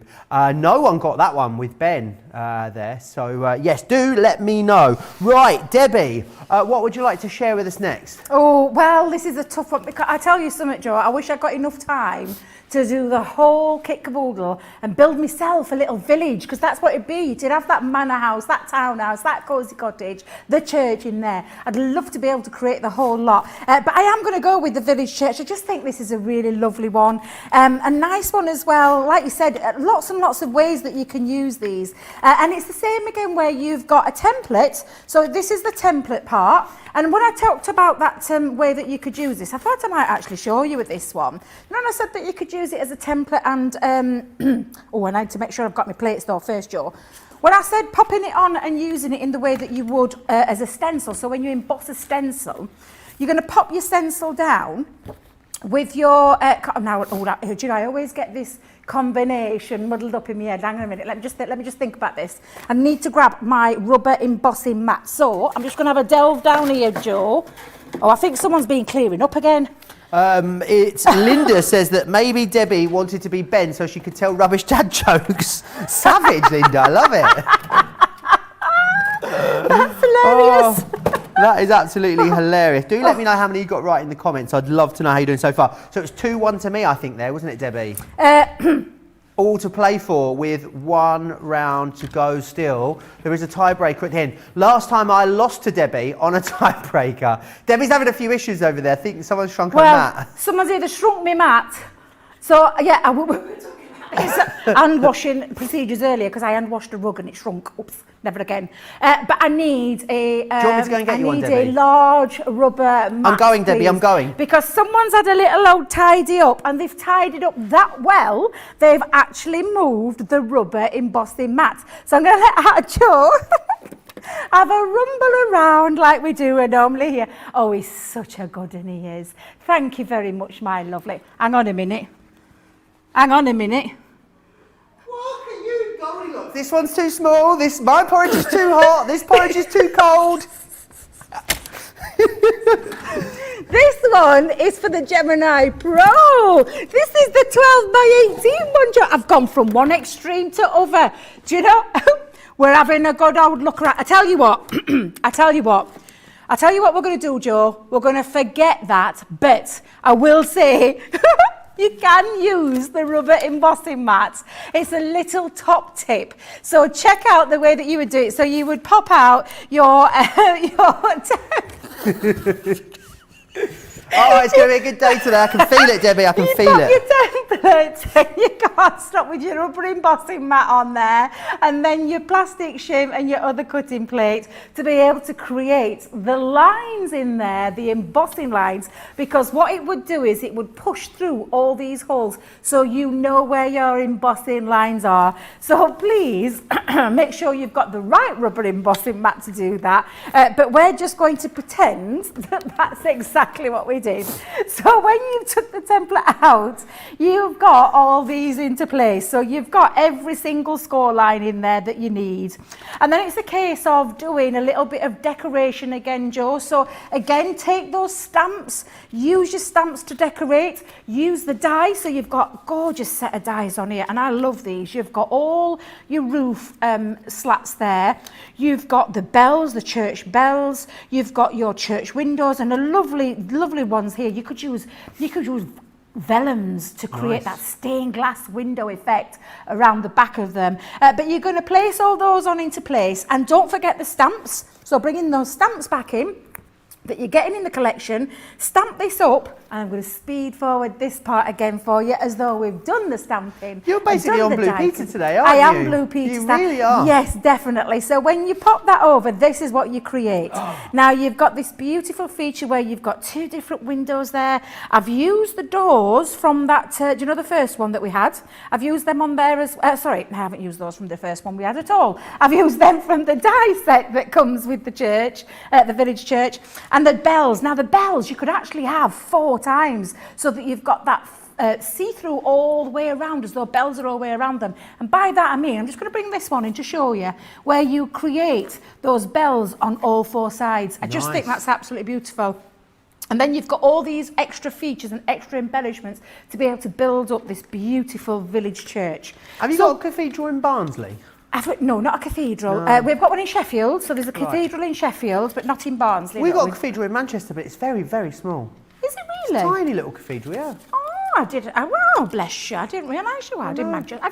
No one got that one with Ben there. So, yes, do let me know. Right, Debbie, what would you like to share with us next? Oh, well, this is a tough one because I tell you something, Joe, I wish I got enough time to do the whole kit caboodle and build myself a little village, because that's what it'd be. To have that manor house, that townhouse, that cosy cottage, the church in there. I'd love to be able to create the whole lot. But I am going to go with the village church. I just think this is a really lovely one. A nice one as well. Like you said, lots and lots of ways that you can use these. And it's the same again where you've got a template. So this is the template part. And when I talked about that way that you could use this, I thought I might actually show you with this one. And then I said that you could use it as a template and... oh, I need to make sure I've got my plates though first, Joe. When I said popping it on and using it in the way that you would as a stencil, so when you emboss a stencil, you're going to pop your stencil down with your, now, do you know, I always get this combination muddled up in my head. Hang on a minute, let me just think about this. I need to grab my rubber embossing mat. So I'm just going to have a delve down here, Joe. Oh, I think someone's been clearing up again. It's Linda says that maybe Debbie wanted to be Ben so she could tell rubbish dad jokes. Savage, Linda, I love it. That's hilarious. That is absolutely hilarious. Do let me know how many you got right in the comments. I'd love to know how you're doing so far. So it's 2-1 to me, I think, there, wasn't it, Debbie? All to play for with 1 round to go still. There is a tiebreaker at the end. Last time I lost to Debbie on a tiebreaker. Debbie's having a few issues over there. I think someone's shrunk her mat. Someone's either shrunk my mat. So, yeah, we were talking about hand washing procedures earlier because I hand washed a rug and it shrunk. Oops, never again. But I need a. Do you want me to go and get you one, Debbie? I need a large rubber mat. I'm going, Debbie, please, I'm going. Because someone's had a little old tidy up and they've tidied up that well, they've actually moved the rubber embossing mat. So I'm going to let Joe have a rumble around like we do normally here. Oh, he's such a good one, he is. Thank you very much, my lovely. Hang on a minute. What are you going on? This one's too small. My porridge is too hot. This porridge is too cold. This one is for the Gemini Pro. This is the 12 by 18 one, Joe. I've gone from one extreme to other. Do you know? We're having a good old look around. I tell you what we're going to do, Joe. We're going to forget that, but I will say you can use the rubber embossing mat. It's a little top tip. So check out the way that you would do it. So you would pop out your Oh, it's going to be a good day today. I can feel it, Debbie. I can feel it. Your template. You can't stop with your rubber embossing mat on there, and then your plastic shim and your other cutting plate to be able to create the lines in there, the embossing lines, because what it would do is it would push through all these holes so you know where your embossing lines are. So please make sure you've got the right rubber embossing mat to do that. But we're just going to pretend that that's exactly what we did. So when you took the template out, you've got all these into place. So you've got every single score line in there that you need. And then it's a case of doing a little bit of decoration again, Joe. So again, take those stamps, use your stamps to decorate, use the die. So you've got a gorgeous set of dies on here, and I love these. You've got all your roof slats there. You've got the bells, the church bells. You've got your church windows and a lovely ones here. You could use vellums to create that stained glass window effect around the back of them. But you're going to place all those on into place, and don't forget the stamps. So bringing those stamps back in that you're getting in the collection, stamp this up, and I'm going to speed forward this part again for you as though we've done the stamping. You're basically on Blue Peter today, aren't you? I am Blue Peter. You really are. Yes, definitely. So when you pop that over, this is what you create. Now you've got this beautiful feature where you've got 2 different windows there. I've used the doors from that, do you know the first one that we had? I've used them on there as, sorry, I haven't used those from the first one we had at all. I've used them from the die set that comes with the church, the village church. And the bells. Now the bells you could actually have 4 times so that you've got that see-through all the way around, as though bells are all the way around them. And by that I mean, I'm just going to bring this one in to show you where you create those bells on all 4 sides. I just think that's absolutely beautiful. And then you've got all these extra features and extra embellishments to be able to build up this beautiful village church. Have you got a cathedral in Barnsley? No, not a cathedral. No. We've got one in Sheffield, so there's a cathedral in Sheffield, but not in Barnsley. We've got a cathedral in Manchester, but it's very, very small. Is it really? It's a tiny little cathedral, yeah. Oh, I didn't. Well, bless you. I didn't realise you had in Manchester.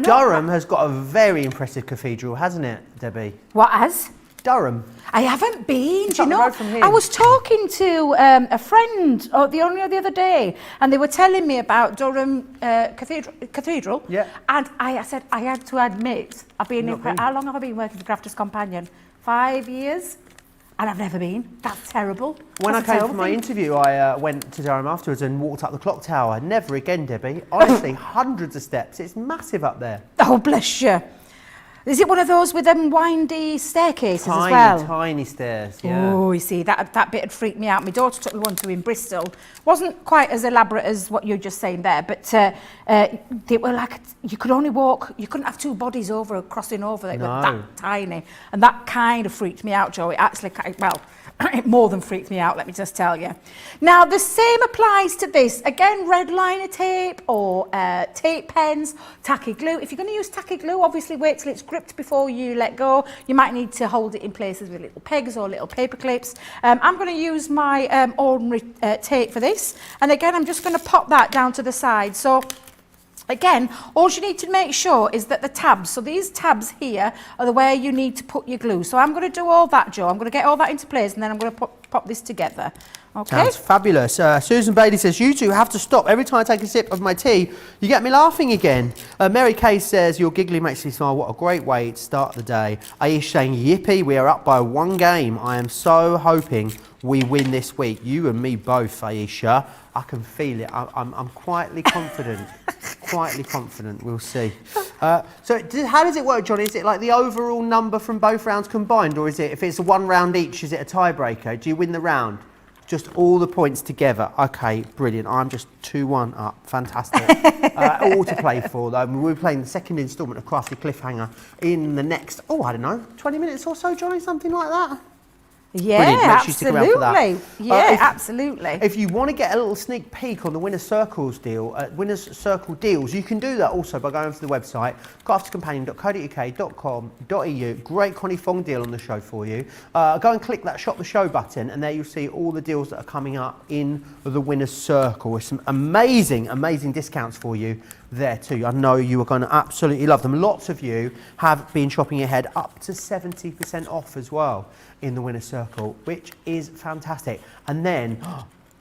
Durham has got a very impressive cathedral, hasn't it, Debbie? What has? Durham. I haven't been. It's do you know? I was talking to a friend the other day, and they were telling me about Durham Cathedral. Yeah. And I said I had to admit, how long have I been working for Crafters Companion? 5 years. And I've never been. That's terrible. When I came for my interview, I went to Durham afterwards and walked up the clock tower. Never again, Debbie. Honestly, hundreds of steps. It's massive up there. Oh, bless you. Is it one of those with them windy staircases as Tiny, well? tiny stairs, yeah. Oh, you see, that bit had freaked me out. My daughter took me one to in Bristol. Wasn't quite as elaborate as what you're just saying there, but they were like, you could only walk, you couldn't have two bodies crossing over. They were that tiny. And that kind of freaked me out, Joe. It actually, well, it more than freaked me out, let me just tell you. Now, the same applies to this. Again, red liner tape or tape pens, tacky glue. If you're going to use tacky glue, obviously wait till it's gripped before you let go. You might need to hold it in places with little pegs or little paper clips. I'm going to use my ordinary tape for this. And again, I'm just going to pop that down to the side. So again, all you need to make sure is that the tabs, so these tabs here are the way you need to put your glue. So I'm going to do all that, Joe. I'm going to get all that into place and then I'm going to pop this together. Okay. Sounds fabulous. Susan Bailey says, you two have to stop. Every time I take a sip of my tea, you get me laughing again. Mary Kay says, your giggling makes me smile. What a great way to start the day. Aish saying, yippee, we are up by 1 game. I am so hoping we win this week. You and me both, Aisha. I can feel it. I'm quietly confident. Quietly confident. We'll see. So how does it work, John? Is it like the overall number from both rounds combined, or is it, if it's a 1 round each, is it a tiebreaker? Do you win the round? Just all the points together. Okay, brilliant. I'm just 2-1 up. Fantastic. All to play for, though. We'll be playing the second instalment of Crafty Cliffhanger in the next, I don't know, 20 minutes or so, Johnny, something like that. Yeah, absolutely. Yeah, absolutely. If you want to get a little sneak peek on the Winner's Circles deal, Winner's Circle deals, you can do that also by going to the website, craftycompanion.co.uk.com.au. Great Connie Fong deal on the show for you. Go and click that Shop the Show button, and there you'll see all the deals that are coming up in the Winner's Circle with some amazing, amazing discounts for you there too. I know you are going to absolutely love them. Lots of you have been shopping ahead, up to 70% off as well in the Winner's Circle, which is fantastic. And then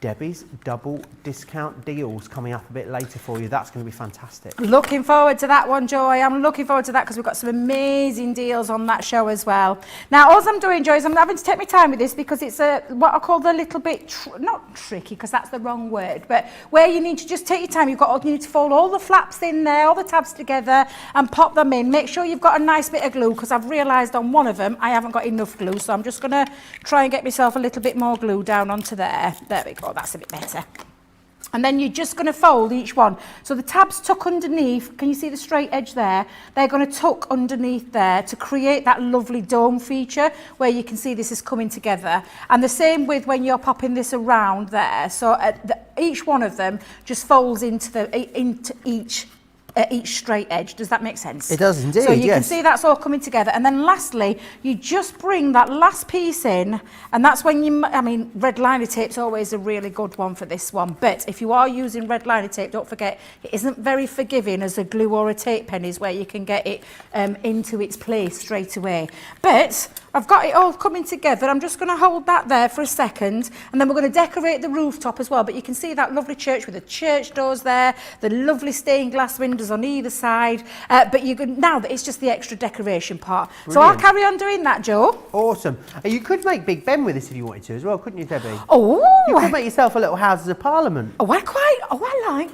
Debbie's double discount deals coming up a bit later for you. That's going to be fantastic. Looking forward to that one, Joy. I'm looking forward to that because we've got some amazing deals on that show as well. Now, all I'm doing, Joy, is I'm having to take my time with this because it's what I call the little bit, not tricky because that's the wrong word, but where you need to just take your time. You need to fold all the flaps in there, all the tabs together and pop them in. Make sure you've got a nice bit of glue because I've realised on one of them I haven't got enough glue, so I'm just going to try and get myself a little bit more glue down onto there. There we go. That's a bit better. And then you're just going to fold each one. So the tabs tuck underneath. Can you see the straight edge there? They're going to tuck underneath there to create that lovely dome feature where you can see this is coming together. And the same with when you're popping this around there. So each one of them just folds into each straight edge. Does that make sense? It does indeed, so you can see that's all coming together. And then lastly, you just bring that last piece in, and that's when red liner tape's always a really good one for this one. But if you are using red liner tape, don't forget, it isn't very forgiving as a glue or a tape pen is, where you can get it into its place straight away. But I've got it all coming together. I'm just going to hold that there for a second, and then we're going to decorate the rooftop as well. But you can see that lovely church with the church doors there, the lovely stained glass windows on either side. But now that it's just the extra decoration part. Brilliant. So I'll carry on doing that, Joe. Awesome. You could make Big Ben with this if you wanted to as well, couldn't you, Debbie? Oh, you could make yourself a little Houses of Parliament. I like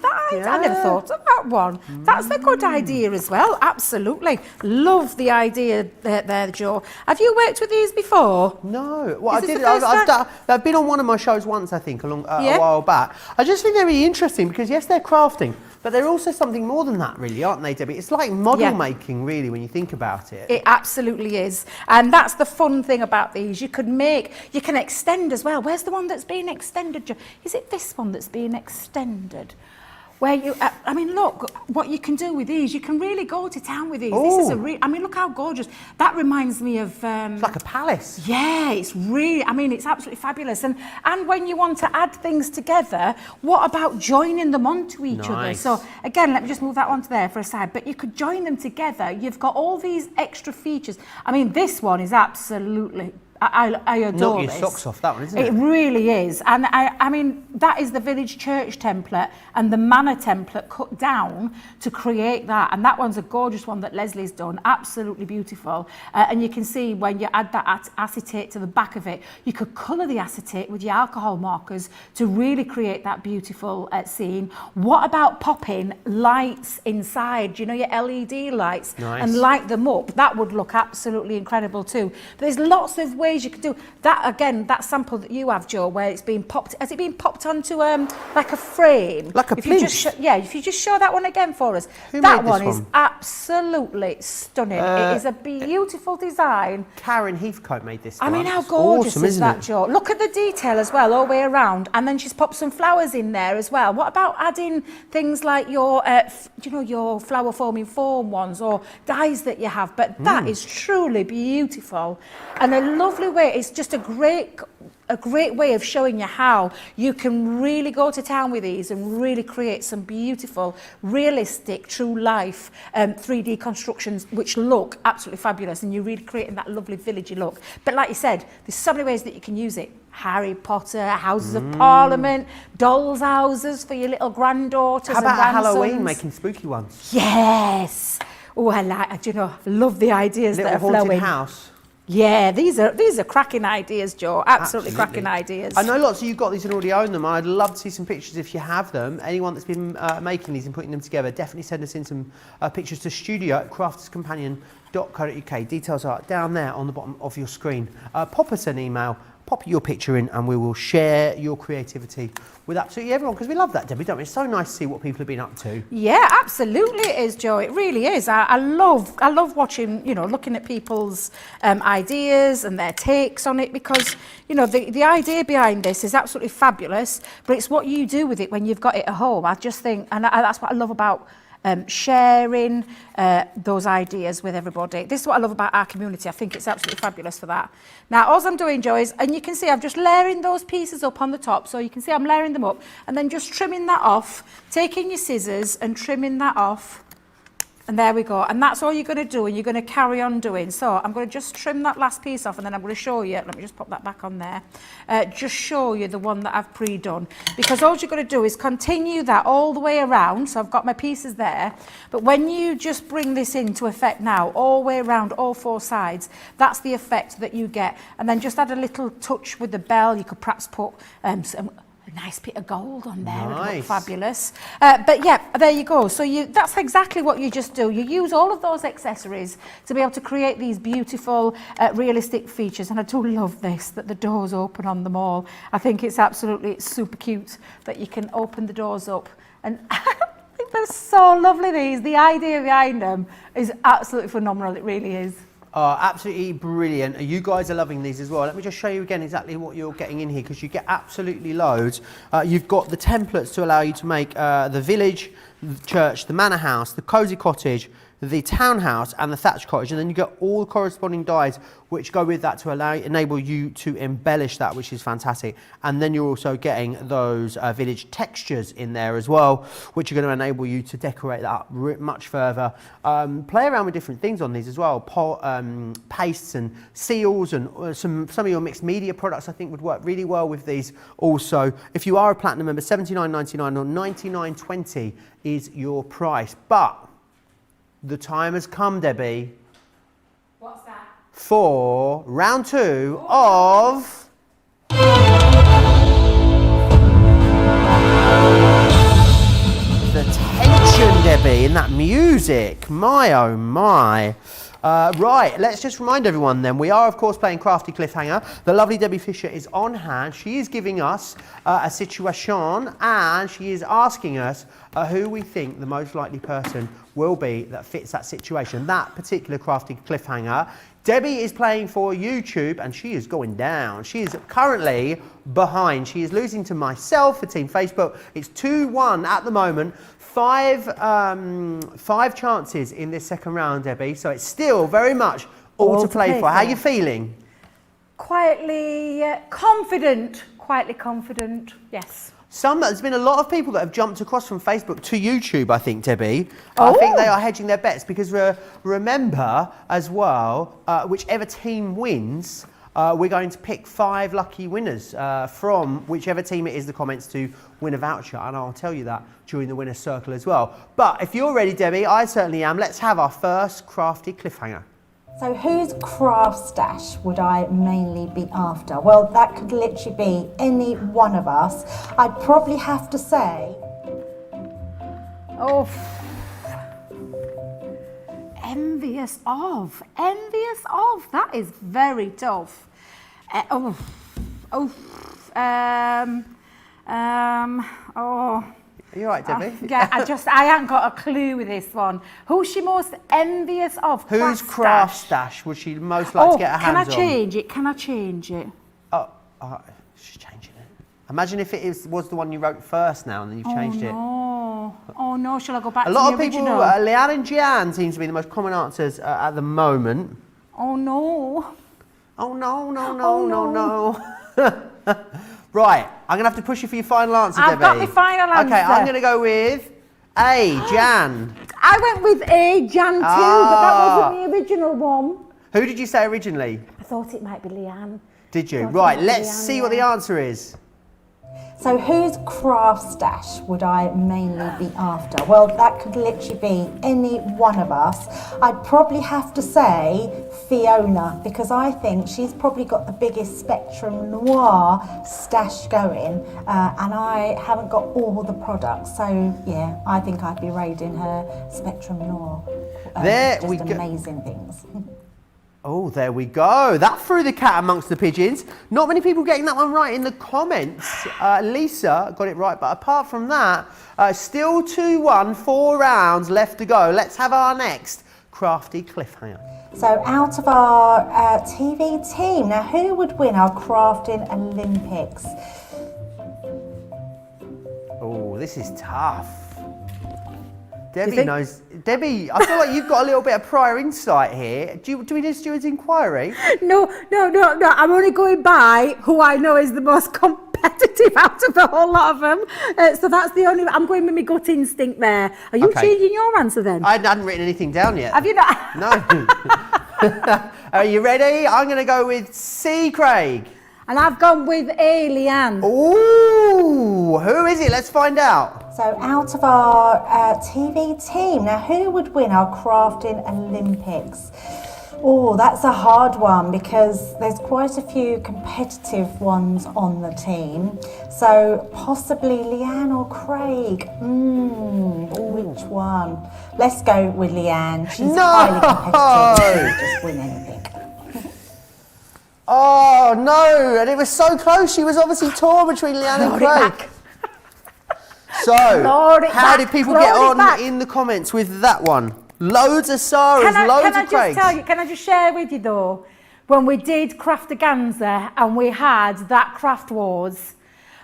that. Yeah. I never thought of that one. That's a good idea as well. Absolutely. Love the idea there, Joe. Have you worked with these before? No. Well, I've been on one of my shows once, I think, a while back. I just think they're really interesting because, yes, they're crafting, but they're also something more than that, really, aren't they, Debbie? It's like model making, really, when you think about it. It absolutely is. And that's the fun thing about these. You can extend as well. Where's the one that's being extended? Is it this one that's being extended? Where look what you can do with these. You can really go to town with these. This is look how gorgeous. That reminds me of... it's like a palace. Yeah, it's really, it's absolutely fabulous. And when you want to add things together, what about joining them onto each other? So again, let me just move that onto there for a side. But you could join them together. You've got all these extra features. This one is absolutely I adore Knock this. your socks off, that one, isn't It it? really is. And I mean, that is the village church template and the manor template cut down to create that. And that one's a gorgeous one that Leslie's done. Absolutely beautiful. And you can see when you add that acetate to the back of it, you could colour the acetate with your alcohol markers to really create that beautiful scene. What about popping lights inside? You know, your LED lights, Nice. and light them up? That would look absolutely incredible too. There's lots of ways you could do that. Again, that sample that you have, Joe, where it's been popped, has it been popped onto like a frame? Like a if you just plinth? if you just show that one again for us. Who That made this one is one? absolutely stunning. It is a beautiful design. Karen Heathcote made this I one. mean, how It's gorgeous awesome, is isn't that, it? Joe? Look at the detail as well, all the way around. And then she's popped some flowers in there as well. What about adding things like your, your flower forming foam ones or dyes that you have? But that is truly beautiful. And a lovely way. It's just a great way of showing you how you can really go to town with these and really create some beautiful, realistic, true life 3D constructions which look absolutely fabulous, and you're really creating that lovely villagey look. But like you said, there's so many ways that you can use it. Harry Potter, Houses of Parliament, dolls' houses for your little granddaughters How about and grandsons. Halloween, making spooky ones? Yes. Oh, I love the ideas Little that are haunted flowing. house. Yeah, these are cracking ideas, Joe. Absolutely cracking ideas. I know lots of you got these and already own them. I'd love to see some pictures if you have them. Anyone that's been making these and putting them together, definitely send us in some pictures to studio@crafterscompanion.co.uk. Details are down there on the bottom of your screen. Pop us an email, pop your picture in, and we will share your creativity with absolutely everyone, because we love that, Debbie, don't we? It's so nice to see what people have been up to. Yeah, absolutely it is, Joe. It really is. I love watching, looking at people's ideas and their takes on it, because, the idea behind this is absolutely fabulous, but it's what you do with it when you've got it at home. I just think, and that's what I love about sharing those ideas with everybody. This is what I love about our community. I think it's absolutely fabulous for that. Now, all I'm doing, Joe, is, and you can see I'm just layering those pieces up on the top, so you can see I'm layering them up, and then just trimming that off, taking your scissors and trimming that off. And there we go. And that's all you're going to do, and you're going to carry on doing. So I'm going to just trim that last piece off, and then I'm going to show you. Let me just pop that back on there. Just show you the one that I've pre-done. Because all you're going to do is continue that all the way around. So I've got my pieces there. But when you just bring this into effect now, all the way around, all four sides, that's the effect that you get. And then just add a little touch with the bell. You could perhaps put some nice bit of gold on there. It would look fabulous. But yeah, there you go. So that's exactly what you just do. You use all of those accessories to be able to create these beautiful, realistic features. And I do love this, that the doors open on them all. I think it's absolutely super cute that you can open the doors up. And I think they're so lovely, these. The idea behind them is absolutely phenomenal. It really is. Absolutely brilliant. You guys are loving these as well. Let me just show you again exactly what you're getting in here, because you get absolutely loads. You've got the templates to allow you to make the village, the church, the manor house, the cosy cottage, the townhouse and the thatched cottage, and then you get all the corresponding dies which go with that to enable you to embellish that, which is fantastic. And then you're also getting those village textures in there as well, which are going to enable you to decorate that up much further. Play around with different things on these as well. Pastes and seals, and some of your mixed media products I think would work really well with these also. If you are a platinum member, $79.99 or $99.20 is your price. But the time has come, Debbie. What's that? For round 2 of the tension, Debbie, in that music. My oh my. Right, let's just remind everyone then, we are of course playing Crafty Cliffhanger. The lovely Debbie Fisher is on hand. She is giving us a situation, and she is asking us who we think the most likely person will be that fits that situation, that particular Crafty Cliffhanger. Debbie is playing for YouTube, and she is going down. She is currently behind. She is losing to myself for Team Facebook. It's 2-1 at the moment. Five chances in this second round, Debbie. So it's still very much all to play for. How are you feeling? Quietly confident. Quietly confident, yes. There's been a lot of people that have jumped across from Facebook to YouTube, I think, Debbie. I think they are hedging their bets, because remember as well, whichever team wins, we're going to pick 5 lucky winners from whichever team it is in the comments to win a voucher, and I'll tell you that during the winner's circle as well. But if you're ready, Debbie, I certainly am. Let's have our first crafty cliffhanger. So whose craft stash would I mainly be after? Well, that could literally be any one of us. I'd probably have to say... Oh, envious of, that is very tough. Oh, Are you all right, Debbie? yeah, I haven't got a clue with this one. Who's she most envious of? Whose craft stash would she most like to get her hands on? Can I change it? Oh, she's changing it. Imagine if it was the one you wrote first now and then you've changed it. Oh no, shall I go back to A the lot of people, original? Leanne and Jan seem to be the most common answers at the moment. Oh no. Oh no. Right, I'm going to have to push you for your final answer, Debbie. I've got my final answer. Okay, I'm going to go with A, Jan. I went with A, Jan too, but that wasn't the original one. Who did you say originally? I thought it might be Leanne. Did you? Right, let's see what the answer is. So whose craft stash would I mainly be after? Well, that could literally be any one of us. I'd probably have to say Fiona, because I think she's probably got the biggest Spectrum Noir stash going, and I haven't got all the products. So yeah, I think I'd be raiding her Spectrum Noir. There just we go. Amazing things. Oh, there we go. That threw the cat amongst the pigeons. Not many people getting that one right in the comments. Lisa got it right, but apart from that, still 2-1, 4 rounds left to go. Let's have our next crafty cliffhanger. So out of our TV team, now who would win our crafting Olympics? Oh, this is tough. Debbie knows. Debbie, I feel like you've got a little bit of prior insight here. Do we do a steward's inquiry? No. I'm only going by who I know is the most competitive out of the whole lot of them. So that's the only. I'm going with my gut instinct there. Are you changing your answer then? I hadn't written anything down yet. Have you not? No. Are you ready? I'm going to go with C, Craig. And I've gone with A, Leanne. Ooh, who is it? Let's find out. So out of our TV team, now who would win our crafting Olympics? Oh, that's a hard one because there's quite a few competitive ones on the team. So possibly Leanne or Craig. Which one? Let's go with Leanne. She's highly competitive. She just win anything. Oh no, and it was so close. She was obviously torn between Leanne and Craig. So, how did people get on in the comments with that one? Loads of Sarahs, loads of Craigs. Can I just share with you though, when we did Craftaganza and we had that Craft Wars,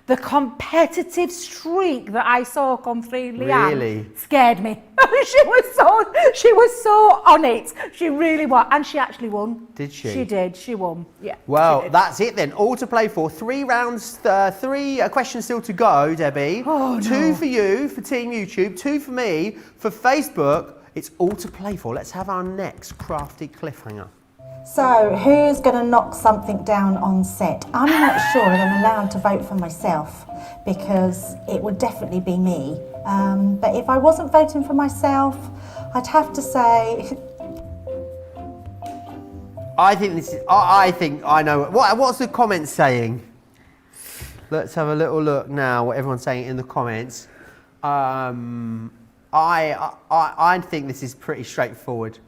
the competitive streak that I saw come through Leanne scared me. she was so on it. She really was, and she actually won. Did she? She did. She won. Yeah. Well, that's it then. All to play for. 3 rounds, 3 questions still to go, Debbie. Oh, 2 for you for Team YouTube, 2 for me for Facebook. It's all to play for. Let's have our next crafty cliffhanger. So, who's going to knock something down on set? I'm not sure if I'm allowed to vote for myself because it would definitely be me. But if I wasn't voting for myself, I'd have to say... I think I know. What's the comments saying? Let's have a little look now what everyone's saying in the comments. I think this is pretty straightforward.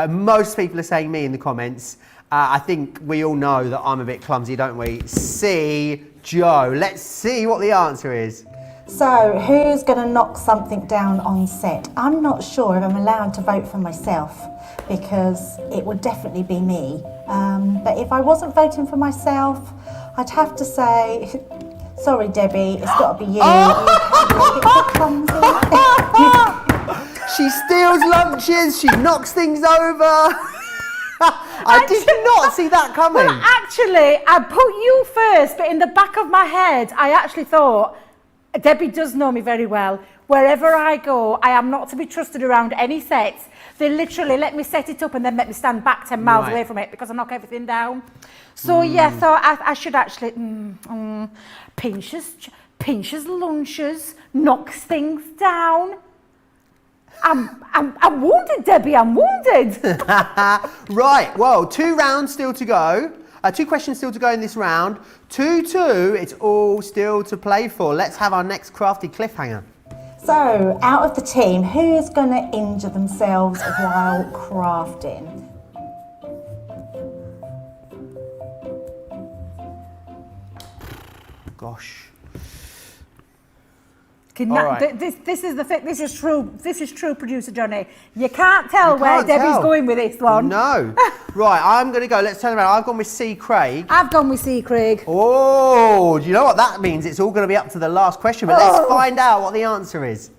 Most people are saying me in the comments. I think we all know that I'm a bit clumsy, don't we? C, Joe. Let's see what the answer is. So, who's going to knock something down on set? I'm not sure if I'm allowed to vote for myself because it would definitely be me. But if I wasn't voting for myself, I'd have to say... Sorry, Debbie, it's got to be you. She steals lunches, she knocks things over. I did not see that coming. Well, actually, I put you first, but in the back of my head, I actually thought, Debbie does know me very well. Wherever I go, I am not to be trusted around any sets. They literally let me set it up and then let me stand back 10 miles away from it because I knock everything down. So yeah, thought I should actually pinches lunches, knocks things down. I'm wounded, Debbie, I'm wounded. Right, well, 2 rounds still to go. 2 questions still to go in this round. 2-2, it's all still to play for. Let's have our next crafty cliffhanger. So, out of the team, who is going to injure themselves while crafting? Gosh. This is the thing. This is true. This is true, producer Johnny. You can't tell where Debbie's going with this one. No. Right, I'm going to go. Let's turn around. I've gone with C. Craig. I've gone with C. Craig. Oh, do you know what that means? It's all going to be up to the last question, but let's find out what the answer is.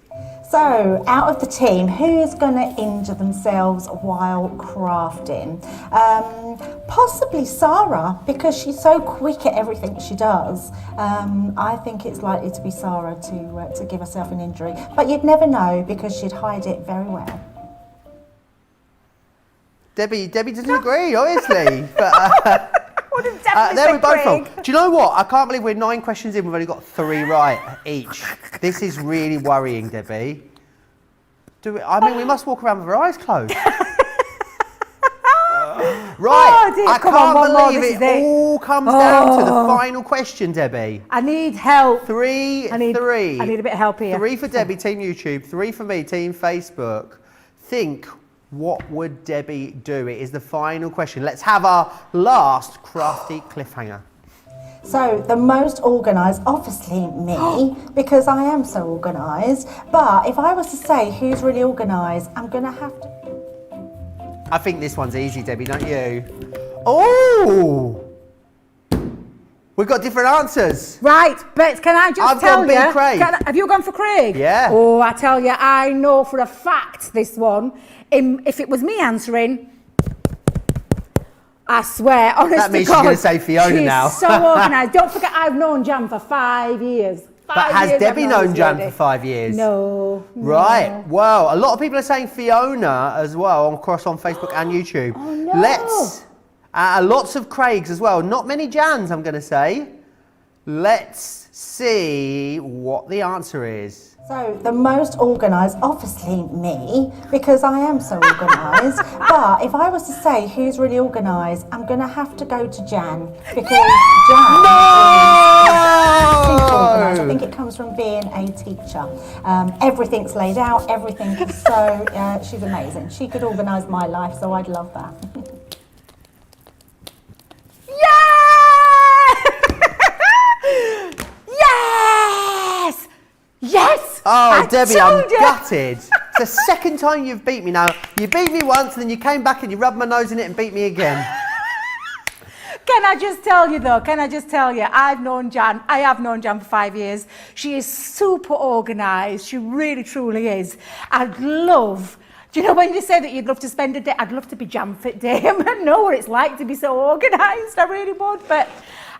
So, out of the team, who is going to injure themselves while crafting? Possibly Sarah, because she's so quick at everything she does. I think it's likely to be Sarah to give herself an injury. But you'd never know because she'd hide it very well. Debbie doesn't agree, obviously. But, there we both wrong. Do you know what? I can't believe we're 9 questions in. We've only got 3 right each. This is really worrying, Debbie. We must walk around with our eyes closed. Right. Dear, I can't believe it all comes down to the final question, Debbie. I need help. 3-3. I need a bit of help here. 3 for Debbie, Team YouTube. 3 for me, Team Facebook. Think. What would Debbie do? It is the final question. Let's have our last crafty cliffhanger. So, the most organised, obviously me, because I am so organised. But if I was to say who's really organised, I'm going to have to... I think this one's easy, Debbie, don't you? Oh! We've got different answers. Right, but can I just tell you? I've gone B. Craig. Have you gone for Craig? Yeah. Oh, I tell you, I know for a fact this one. If it was me answering, I swear, honestly, that means she's going to say Fiona now. She's so organised. Don't forget, I've known Jan for 5 years. But has Debbie known Jan for 5 years? No. Right. Well, a lot of people are saying Fiona as well across on Facebook and YouTube. Oh no. Lots of Craigs as well. Not many Jans, I'm going to say. Let's see what the answer is. So, the most organised, obviously me, because I am so organised. But if I was to say who's really organised, I'm going to have to go to Jan. Because Jan is organised. I think it comes from being a teacher. Everything's laid out, everything is so... she's amazing. She could organise my life, so I'd love that. Yes! Yes! Oh, Debbie, I'm gutted. It's the second time you've beat me now. You beat me once and then you came back and you rubbed my nose in it and beat me again. Can I just tell you though, I have known Jan for 5 years. She is super organised. She really, truly is. Do you know when you say that you'd love to spend a day, I'd love to be Jan Fit Day. I know what it's like to be so organised, I really would, but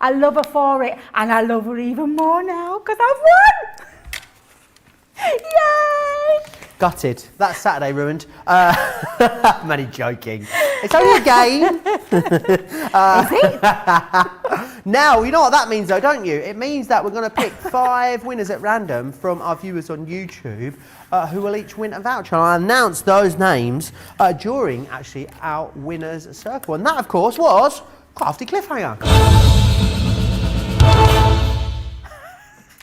I love her for it and I love her even more now because I've won! Yay! Gutted. That's Saturday ruined. I'm only joking. It's only a game. Is it? Now, you know what that means though, don't you? It means that we're going to pick 5 winners at random from our viewers on YouTube who will each win a voucher. And I'll announce those names during actually our winners circle. And that, of course, was Crafty Cliffhanger.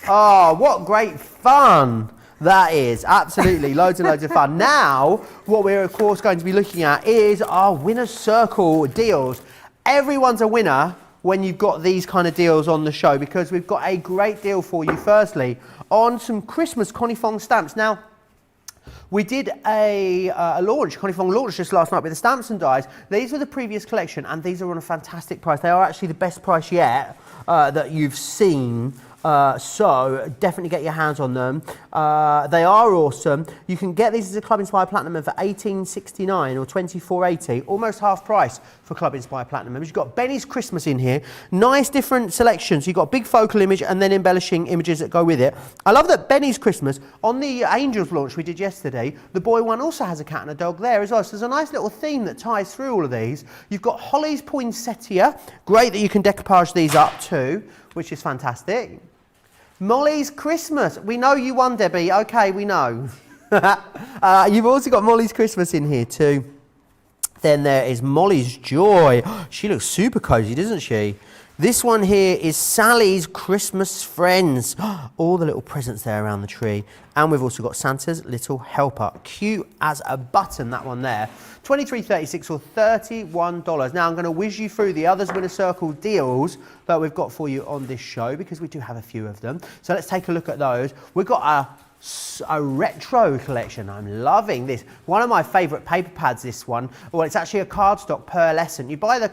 Oh, what great fun that is. Absolutely, loads and loads of fun. Now, what we're of course going to be looking at is our winner's circle deals. Everyone's a winner when you've got these kind of deals on the show because we've got a great deal for you, firstly, on some Christmas Connie Fong stamps. Now, we did a launch, Connie Fong launch just last night with the stamps and dies. These were the previous collection and these are on a fantastic price. They are actually the best price yet that you've seen So definitely get your hands on them. They are awesome. You can get these as a Club Inspire Platinum member for $18.69 or $24.80, almost half price for Club Inspire Platinum members. You've got Benny's Christmas in here. Nice different selections. You've got big focal image and then embellishing images that go with it. I love that Benny's Christmas, on the Angels launch we did yesterday, the boy one also has a cat and a dog there as well. So there's a nice little theme that ties through all of these. You've got Holly's poinsettia. Great that you can decoupage these up too, which is fantastic. Molly's Christmas. We know you won, Debbie. Okay, we know. You've also got Molly's Christmas in here too. Then there is Molly's Joy. She looks super cozy, doesn't she? This one here is Sally's Christmas Friends. All the little presents there around the tree. And we've also got Santa's Little Helper. Cute as a button, that one there. $23.36 or $31. Now I'm going to whiz you through the others Winner Circle deals that we've got for you on this show, because we do have a few of them. So let's take a look at those. We've got a retro collection. I'm loving this. One of my favourite paper pads, this one. Well, it's actually a cardstock pearlescent. You buy the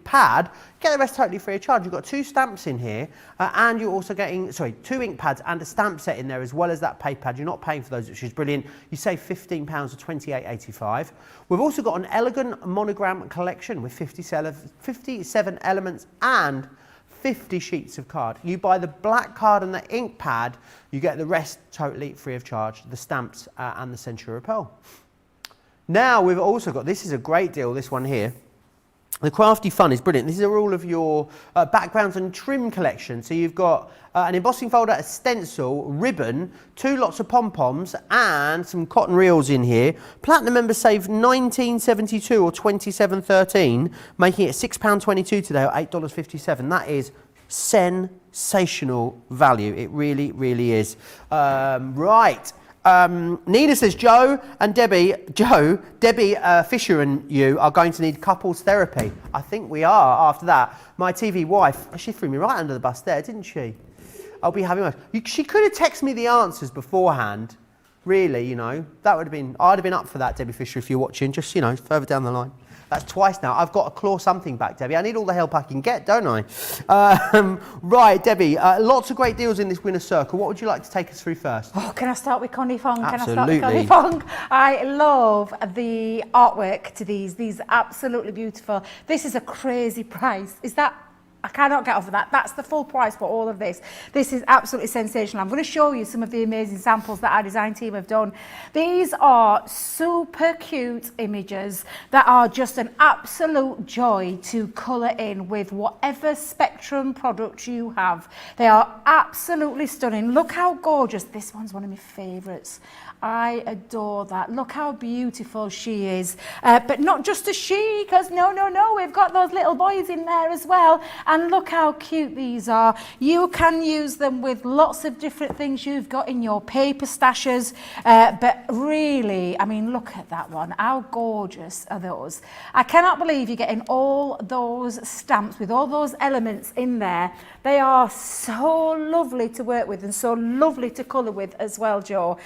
pad, get the rest totally free of charge. You've got 2 stamps in here, and you're also getting, 2 ink pads and a stamp set in there as well as that paper pad. You're not paying for those, which is brilliant. You save £15 or $28.85. We've also got an elegant monogram collection with 57 elements and 50 sheets of card. You buy the black card and the ink pad, you get the rest totally free of charge, the stamps and the Century Pearl. Now we've also got, this is a great deal, this one here. The Crafty Fun is brilliant. These are all of your backgrounds and trim collection. So you've got an embossing folder, a stencil, ribbon, 2 lots of pom-poms and some cotton reels in here. Platinum members save $19.72 or $27.13, making it £6.22 today or $8.57. That is sensational value. It really, really is. Right. Nina says, Debbie Fisher and you are going to need couples therapy. I think we are after that. My TV wife, she threw me right under the bus there, didn't she? I'll be having one. She could have texted me the answers beforehand. Really, you know, that would have been, I'd have been up for that, Debbie Fisher, if you're watching, just, you know, further down the line. That's twice now. I've got to claw something back, Debbie. I need all the help I can get, don't I? Right, Debbie, lots of great deals in this Winner Circle. What would you like to take us through first? Oh, can I start with Connie Fong? Absolutely. Can I start with Connie Fong? I love the artwork to these. These are absolutely beautiful. This is a crazy price. Is that... I cannot get over that. That's the full price for all of this. This is absolutely sensational. I'm going to show you some of the amazing samples that our design team have done. These are super cute images that are just an absolute joy to colour in with whatever spectrum product you have. They are absolutely stunning. Look how gorgeous. This one's one of my favourites. I adore that. Look how beautiful she is. But not just a she, because no, we've got those little boys in there as well. And look how cute these are. You can use them with lots of different things you've got in your paper stashes. But really, I mean, look at that one. How gorgeous are those? I cannot believe you're getting all those stamps with all those elements in there. They are so lovely to work with and so lovely to colour with as well, Joe.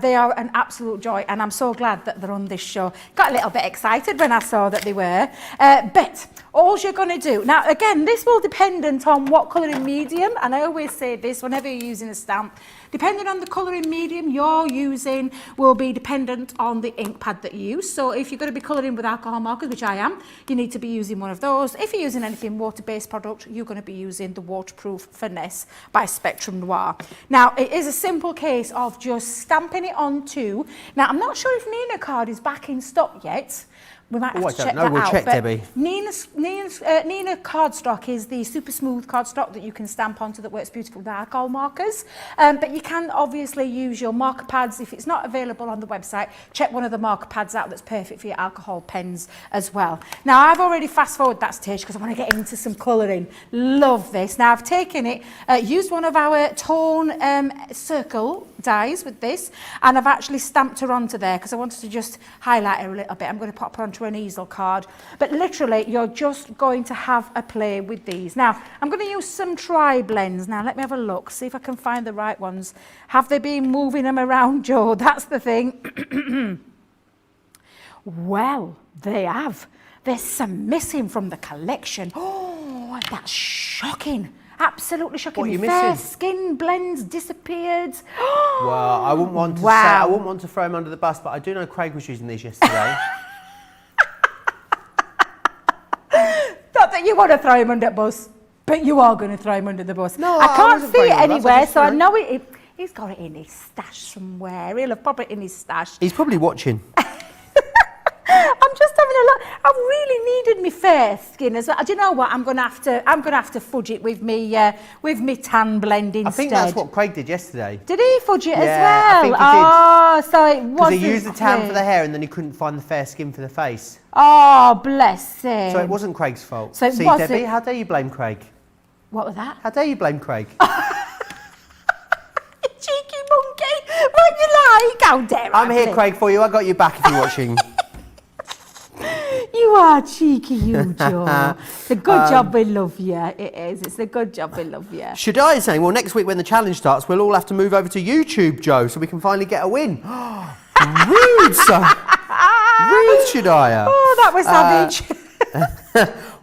They are an absolute joy, and I'm so glad that they're on this show. Got a little bit excited when I saw that they were. But all you're going to do, now again, this will depend on what colouring medium, and I always say this whenever you're using a stamp, depending on the colouring medium you're using will be dependent on the ink pad that you use. So if you're going to be colouring with alcohol markers, which I am, you need to be using one of those. If you're using anything water-based product, you're going to be using the Waterproof Finesse by Spectrum Noir. Now, it is a simple case of just stamping it onto. Now, I'm not sure if Nina card is back in stock yet. We might have to check that out. We'll check, Debbie. Nina cardstock is the super smooth cardstock that you can stamp onto that works beautifully with alcohol markers. But you can obviously use your marker pads. If it's not available on the website, check one of the marker pads out that's perfect for your alcohol pens as well. Now, I've already fast forwarded that stage because I want to get into some colouring. Love this. Now, I've taken it, used one of our tone circle dies with this, and I've actually stamped her onto there because I wanted to just highlight her a little bit. I'm going to pop her onto an easel card, but literally you're just going to have a play with these. Now, I'm going to use some tri-blends. Now, let me have a look, see if I can find the right ones. Have they been moving them around, Joe? That's the thing. Well, they have. There's some missing from the collection. Oh, that's shocking. absolutely shocking. What are you My fair missing? skin blends disappeared. Well, I wouldn't want to say, I wouldn't want to throw him under the bus, but I do know Craig was using these yesterday. Not that you want to throw him under the bus, but you are going to throw him under the bus. No, I I can't wasn't see throwing it him under the bus, anywhere, just, so I you know. know he's got it in his stash somewhere. He'll have probably in his stash. He's probably watching. I'm just having a look. I really needed my fair skin as well. Do you know what? I'm gonna have to fudge it with me tan blend instead. I think that's what Craig did yesterday. Did he fudge it as Yeah, well? I think he did. Oh, so it Because wasn't he used the tan clear. for the hair and then he couldn't find the fair skin for the face. Oh, bless him. So it wasn't Craig's fault. So it See, wasn't- Debbie, how dare you blame Craig? What was that? How dare you blame Craig? Cheeky monkey. What you like? How dare I I'm here, blame- Craig, for you. I got your back if you're watching. You are cheeky, you, Joe. It's a good job we love you. It is. It's a good job we love you. Shadai is saying, well, next week when the challenge starts, we'll all have to move over to YouTube, Joe, so we can finally get a win. Rude, son. Rude, Shadai. Oh, that was savage.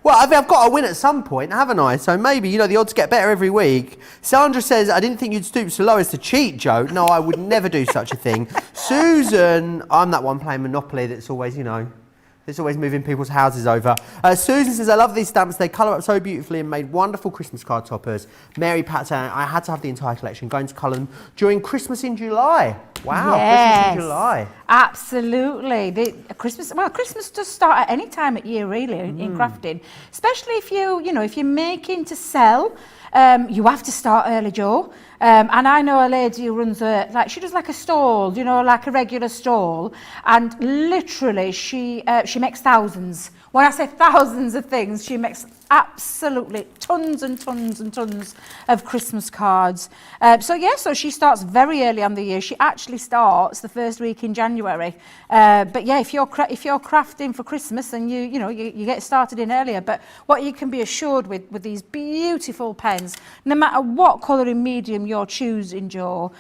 Well, I've got to win at some point, haven't I? So maybe, you know, the odds get better every week. Sandra says, I didn't think you'd stoop so low as to cheat, Joe. No, I would never do such a thing. Susan, I'm that one playing Monopoly that's always, you know, it's always moving people's houses over. Susan says, I love these stamps. They colour up so beautifully and made wonderful Christmas card toppers. Mary Pat saying, I had to have the entire collection, going to colour them during Christmas in July. Wow, Yes. Christmas in July. Absolutely. Christmas does start at any time of year, really, in crafting. Especially if if you're making to sell, you have to start early, Joe. And I know a lady who runs she does like a stall, like a regular stall, and literally she makes thousands. When I say thousands of things, she makes absolutely tons and tons and tons of Christmas cards. So she starts very early on the year. She actually starts the first week in January. But yeah, if you're crafting for Christmas, and you get started in earlier. But what you can be assured with these beautiful pens, no matter what colouring medium you're choosing, Joe,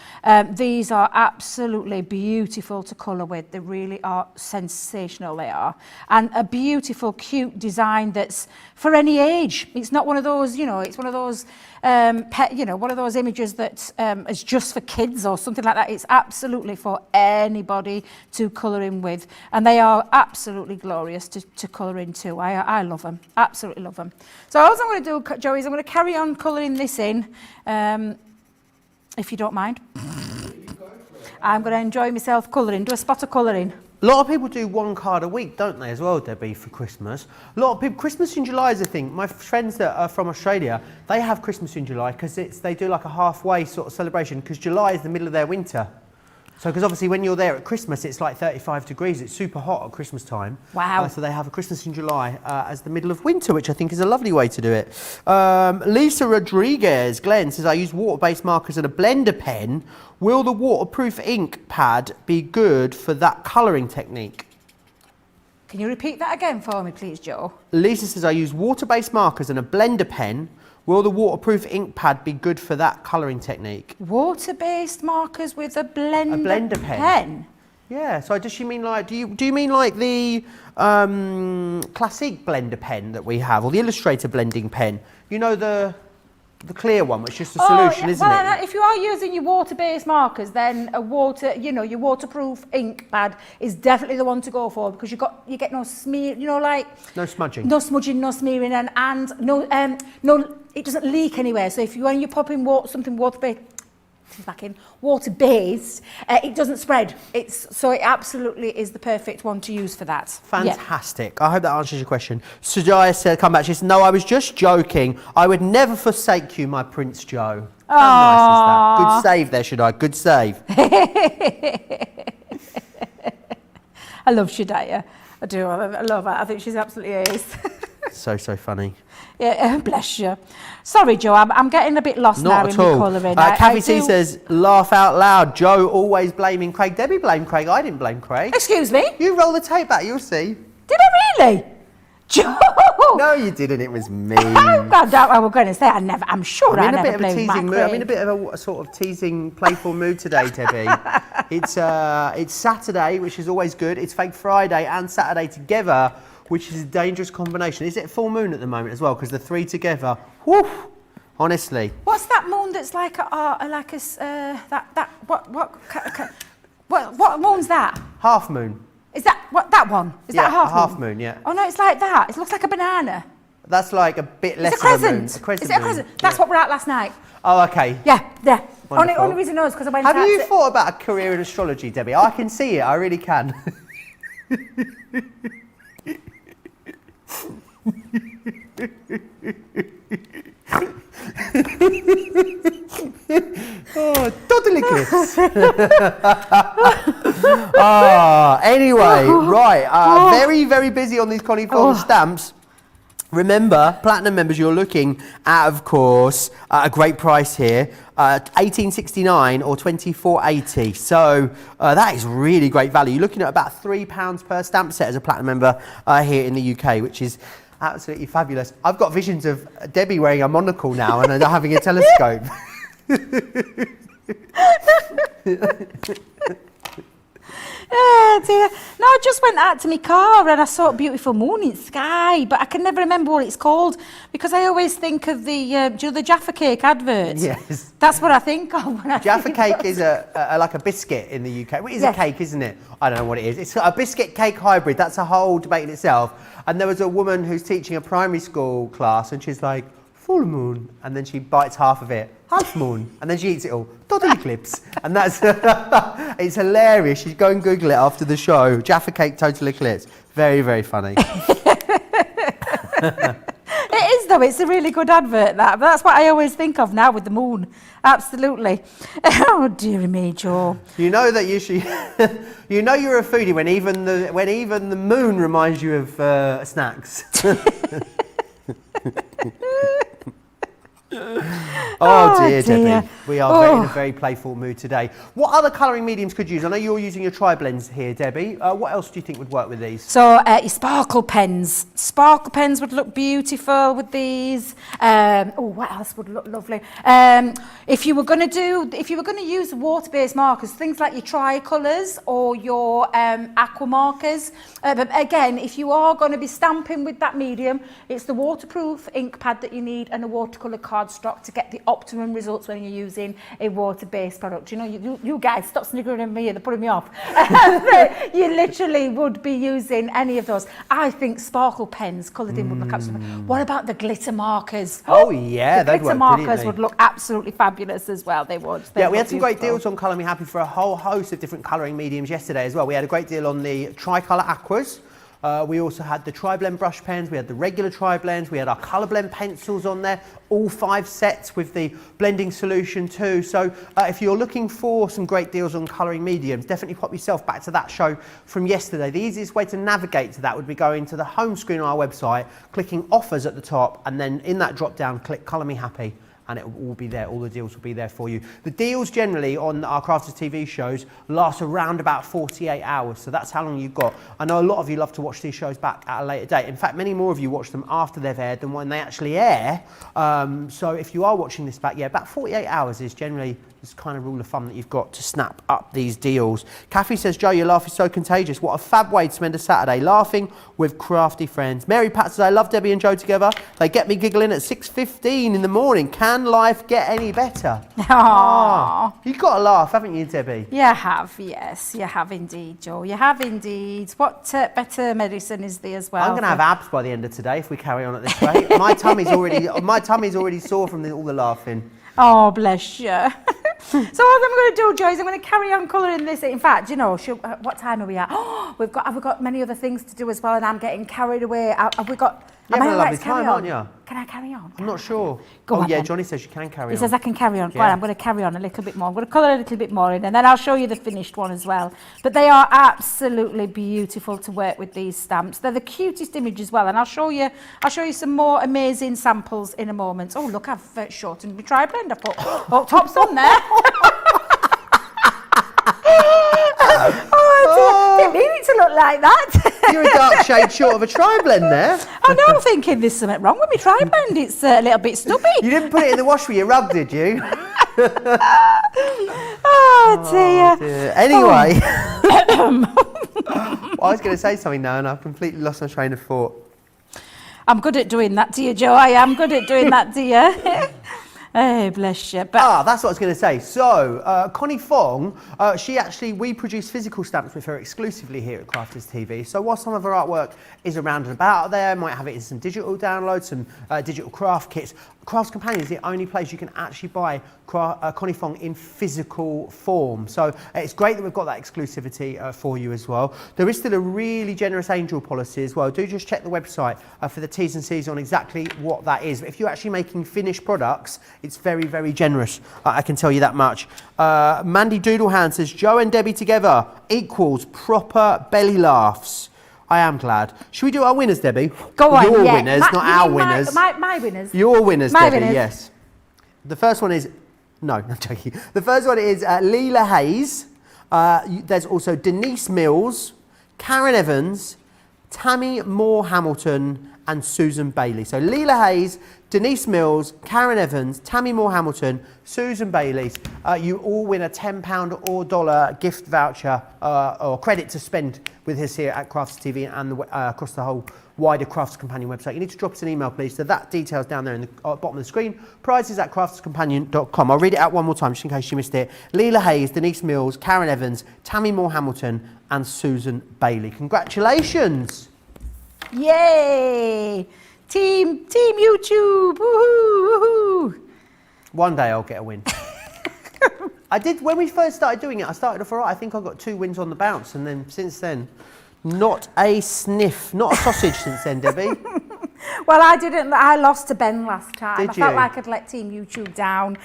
these are absolutely beautiful to colour with. They really are sensational. They are, and a beautiful, cute design that's for any age. It's not one of those, it's one of those one of those images that is just for kids or something like that. It's absolutely for anybody to colour in with, and they are absolutely glorious to colour into. I love them, absolutely love them. So all I'm going to do, Joey, is I'm going to carry on colouring this in, if you don't mind. I'm going to enjoy myself colouring, do a spot of colouring. A lot of people do one card a week, don't they, as well, Debbie, for Christmas. A lot of people, Christmas in July is a thing. My friends that are from Australia, they have Christmas in July because they do like a halfway sort of celebration, because July is the middle of their winter. So, because obviously when you're there at Christmas, it's like 35 degrees. It's super hot at Christmas time. Wow. So they have a Christmas in July as the middle of winter, which I think is a lovely way to do it. Lisa Rodriguez, Glenn, says, I use water-based markers and a blender pen. Will the waterproof ink pad be good for that colouring technique? Can you repeat that again for me, please, Joe? Lisa says, I use water-based markers and a blender pen. Will the waterproof ink pad be good for that colouring technique? Water-based markers with a blender pen? Yeah, so does she mean like, do you mean like the classic blender pen that we have, or the Illustrator blending pen? You know, the clear one, which is just a solution, isn't it? If you are using your water-based markers, then your waterproof ink pad is definitely the one to go for, because you get no smear, No smudging. no smudging, no smearing, and no, it doesn't leak anywhere. So when you're popping something water-based, it doesn't spread. So it absolutely is the perfect one to use for that. Fantastic. Yeah. I hope that answers your question. Sujaya said, come back. She said, no, I was just joking. I would never forsake you, my Prince Joe. How nice is that? Good save there, Shadai. Good save. I love Shadaya. I do. I love her. I think she's absolutely ace. So funny. Yeah, bless you. Sorry, Joe, I'm getting a bit lost now in my colouring. Kathy C says, laugh out loud. Joe always blaming Craig. Debbie blamed Craig. I didn't blame Craig. Excuse me? You roll the tape back, you'll see. Did I really? Joe! No, you didn't. It was me. I was going to say, I'm sure I never blamed Craig. I'm in a bit of a sort of teasing, playful mood today, Debbie. It's Saturday, which is always good. It's Fake Friday and Saturday together, which is a dangerous combination. Is it full moon at the moment as well? Because the three together, whoo, Honestly. What's that moon that's like what moon's that? Half moon. Is that that one? Is that a half moon? Yeah. Oh no, it's like that. It looks like a banana. That's like a bit less It's a crescent. of a moon. A crescent Is it a crescent? That's what we're at last night. Oh, okay. Yeah. Wonderful. Only reason I know is because I went Have out you to- thought about a career in astrology, Debbie? I can see it. I really can. Oh, totally clips. Anyway, right. Very, very busy on these Connie Fong stamps. Remember, platinum members, you're looking at, of course, a great price here, $18.69 or $24.80. So that is really great value. You're looking at about £3 per stamp set as a platinum member here in the UK, which is absolutely fabulous. I've got visions of Debbie wearing a monocle now and having a telescope. Oh dear. No, I just went out to my car and I saw a beautiful moon in the sky, but I can never remember what it's called because I always think of the, do you know the Jaffa Cake advert? Yes. That's what I think of when I Jaffa think cake of- is like a biscuit in the UK. Well, it is Yes. a cake, isn't it? I don't know what it is. It's a biscuit cake hybrid. That's a whole debate in itself. And there was a woman who's teaching a primary school class and she's like, full moon. And then she bites half of it. Half moon. And then she eats it all. Total eclipse. And that's, it's hilarious. You go and Google it after the show. Jaffa cake total eclipse. Very, very funny. It is though, it's a really good advert that, but that's what I always think of now with the moon. Absolutely. Oh dearie me, Joe. You know that you should, you know you're a foodie when even the moon reminds you of snacks. Oh dear, Debbie. We are in a very playful mood today. What other colouring mediums could you use? I know you're using your tri-blends here, Debbie. What else do you think would work with these? So your sparkle pens. Sparkle pens would look beautiful with these. What else would look lovely? If you were going to use water-based markers, things like your tricolours or your aqua markers. But again, if you are going to be stamping with that medium, it's the waterproof ink pad that you need and a watercolour cardstock to get the optimum results when you're using a water-based product. You know, you guys, stop sniggering at me, they're putting me off. You literally would be using any of those. I think sparkle pens coloured in would look absolutely. What about the glitter markers? Oh yeah, the they'd glitter work markers brilliantly. would look absolutely fabulous as well. They would. Yeah, we had some great deals on Colour Me Happy for a whole host of different colouring mediums yesterday as well. We had a great deal on the tricolour aquas. We also had the tri-blend brush pens, we had the regular tri-blends, we had our colour blend pencils on there, all 5 sets with the blending solution too. So if you're looking for some great deals on colouring mediums, definitely pop yourself back to that show from yesterday. The easiest way to navigate to that would be going to the home screen on our website, clicking offers at the top, and then in that drop down, click Colour Me Happy. And it will all be there, all the deals will be there for you. The deals generally on our Crafters TV shows last around about 48 hours, so that's how long you've got. I know a lot of you love to watch these shows back at a later date. In fact, many more of you watch them after they've aired than when they actually air. So if you are watching this back, yeah, about 48 hours is generally this kind of rule of thumb that you've got to snap up these deals. Kathy says, Joe, your laugh is so contagious. What a fab way to spend a Saturday, laughing with crafty friends. Mary Pat says, I love Debbie and Joe together. They get me giggling at 6:15 in the morning. Can life get any better? Aww. You've got to laugh, haven't you, Debbie? You have, yes. You have indeed, Joe. You have indeed. What better medicine is there as well? I'm going to have abs by the end of today if we carry on at this rate. my tummy's already sore from all the laughing. Oh, bless you. So what I'm going to do, Joe, is I'm going to carry on colouring this. In fact, you know, what time are we at? Oh, have we got many other things to do as well, and I'm getting carried away. Have we got? You're Am I having a allowed lovely to carry time, on? aren't you? Can I carry on? I'm not sure. Go on yeah, then. Johnny says you can carry on. He says I can carry on. Go Yeah. on, I'm going to carry on a little bit more. I'm going to colour a little bit more in, and then I'll show you the finished one as well. But they are absolutely beautiful to work with these stamps. They're the cutest image as well, and I'll show you some more amazing samples in a moment. Oh, look, I've shortened my tri-blend. I put tops on there. I didn't mean it to look like that. You're a dark shade short of a tri-blend there. I know, I'm thinking there's something wrong with my tri-blend. It's a little bit stubby. You didn't put it in the wash with your rub, did you? Oh dear. Anyway, I was going to say something now and I've completely lost my train of thought. I'm good at doing that to you, Joe. I am good at doing that to you. Hey, bless you. But That's what I was going to say. So, Connie Fong, we produce physical stamps with her exclusively here at Crafters TV. So while some of her artwork is around and about there, might have it in some digital downloads, some digital craft kits, Crafts Companion is the only place you can actually buy Connie Fong in physical form. So it's great that we've got that exclusivity for you as well. There is still a really generous angel policy as well. Do just check the website for the T's and C's on exactly what that is. But if you're actually making finished products, it's very, very generous. I can tell you that much. Mandy Doodlehand says, Joe and Debbie together equals proper belly laughs. I am glad. Should we do our winners, Debbie? go on, Your yeah. winners, not our winners. My winners. Your winners, My Debbie, winners. yes. The first one is, no, I'm joking. The first one is Leela Hayes. There's also Denise Mills, Karen Evans, Tammy Moore Hamilton, and Susan Bailey. So Leela Hayes, Denise Mills, Karen Evans, Tammy Moore Hamilton, Susan Bailey. You all win a £10 or dollar gift voucher or credit to spend with us here at Crafts TV and across the whole wider Crafts Companion website. You need to drop us an email, please. So that details down there in the bottom of the screen. Prizes at craftscompanion.com. I'll read it out one more time just in case you missed it. Leela Hayes, Denise Mills, Karen Evans, Tammy Moore Hamilton, and Susan Bailey. Congratulations. Yay! Team YouTube! Woohoo! One day I'll get a win. I did, when we first started doing it, I started off all right. I think I got 2 wins on the bounce, and then since then, not a sniff, not a sausage since then, Debbie. Well, I didn't. I lost to Ben last time. Did I felt you? like I'd let Team YouTube down.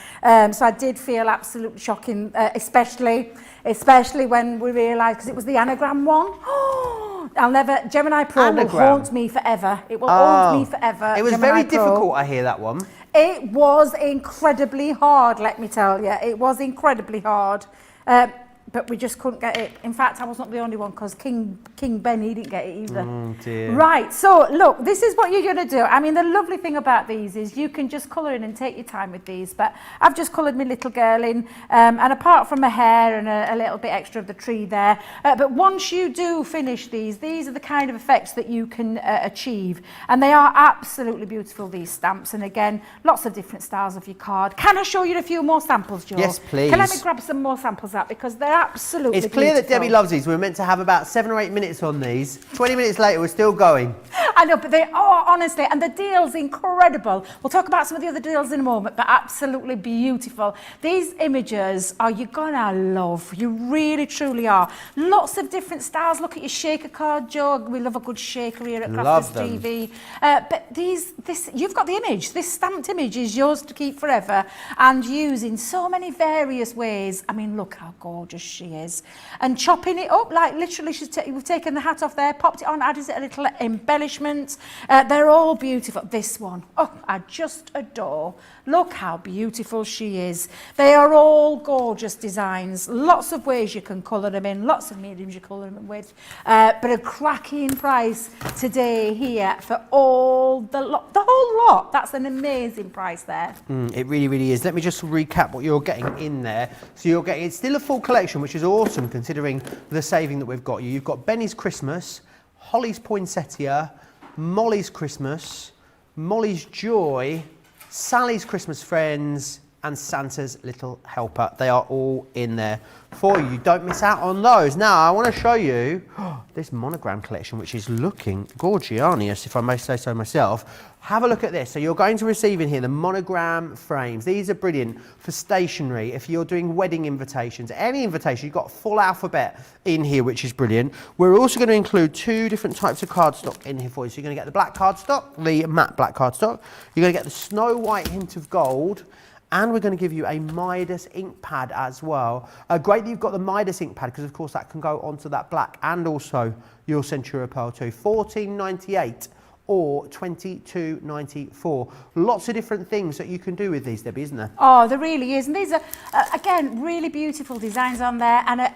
So I did feel absolutely shocking, especially when we realised, because it was the anagram one. I'll never, Gemini Pro will haunt me forever. It will haunt me forever. It was Gemini very Pro. difficult, I hear that one. It was incredibly hard, let me tell you. It was incredibly hard. But we just couldn't get it. In fact, I was not the only one, because King Ben, he didn't get it either. Dear. Right, so look, this is what you're going to do. I mean, the lovely thing about these is you can just colour in and take your time with these. But I've just coloured my little girl in, and apart from her hair and a little bit extra of the tree there. But once you do finish these are the kind of effects that you can achieve. And they are absolutely beautiful, these stamps. And again, lots of different styles of your card. Can I show you a few more samples, Joe? Yes, please. Can I let me grab some more samples out, because they're absolutely It's clear that beautiful. Debbie loves these. We were meant to have about 7 or 8 minutes on these. 20 minutes later, we're still going. I know, but they are, honestly, and the deal's incredible. We'll talk about some of the other deals in a moment, but absolutely beautiful. These images are you're gonna love. You really, truly are. Lots of different styles. Look at your shaker card, Joe. We love a good shaker here at Love Crafters them. TV. But you've got the image. This stamped image is yours to keep forever and use in so many various ways. I mean, look how gorgeous she is. And chopping it up, like literally, we've taken the hat off there, popped it on, added a little embellishment. They're all beautiful. This one, oh, I just adore. Look how beautiful she is. They are all gorgeous designs. Lots of ways you can colour them in, lots of mediums you colour them with. But a cracking price today here for all the whole lot. That's an amazing price there. It really, really is. Let me just recap what you're getting in there. So you're getting, it's still a full collection, which is awesome considering the saving that we've got you. You've got Benny's Christmas, Holly's Poinsettia, Molly's Christmas, Molly's Joy, Sally's Christmas Friends, and Santa's Little Helper. They are all in there for you. Don't miss out on those. Now, I want to show you this Monogram collection, which is looking gorgianius, if I may say so myself. Have a look at this. So you're going to receive in here the Monogram frames. These are brilliant for stationery. If you're doing wedding invitations, any invitation, you've got full alphabet in here, which is brilliant. We're also going to include 2 different types of cardstock in here for you. So you're going to get the black cardstock, the matte black cardstock. You're going to get the Snow White hint of gold. And we're going to give you a Midas ink pad as well. Great that you've got the Midas ink pad, because of course that can go onto that black and also your Centura Pearl too. $14.98 or $22.94. Lots of different things that you can do with these, Debbie, isn't there? Oh, there really is. And these are, again, really beautiful designs on there. And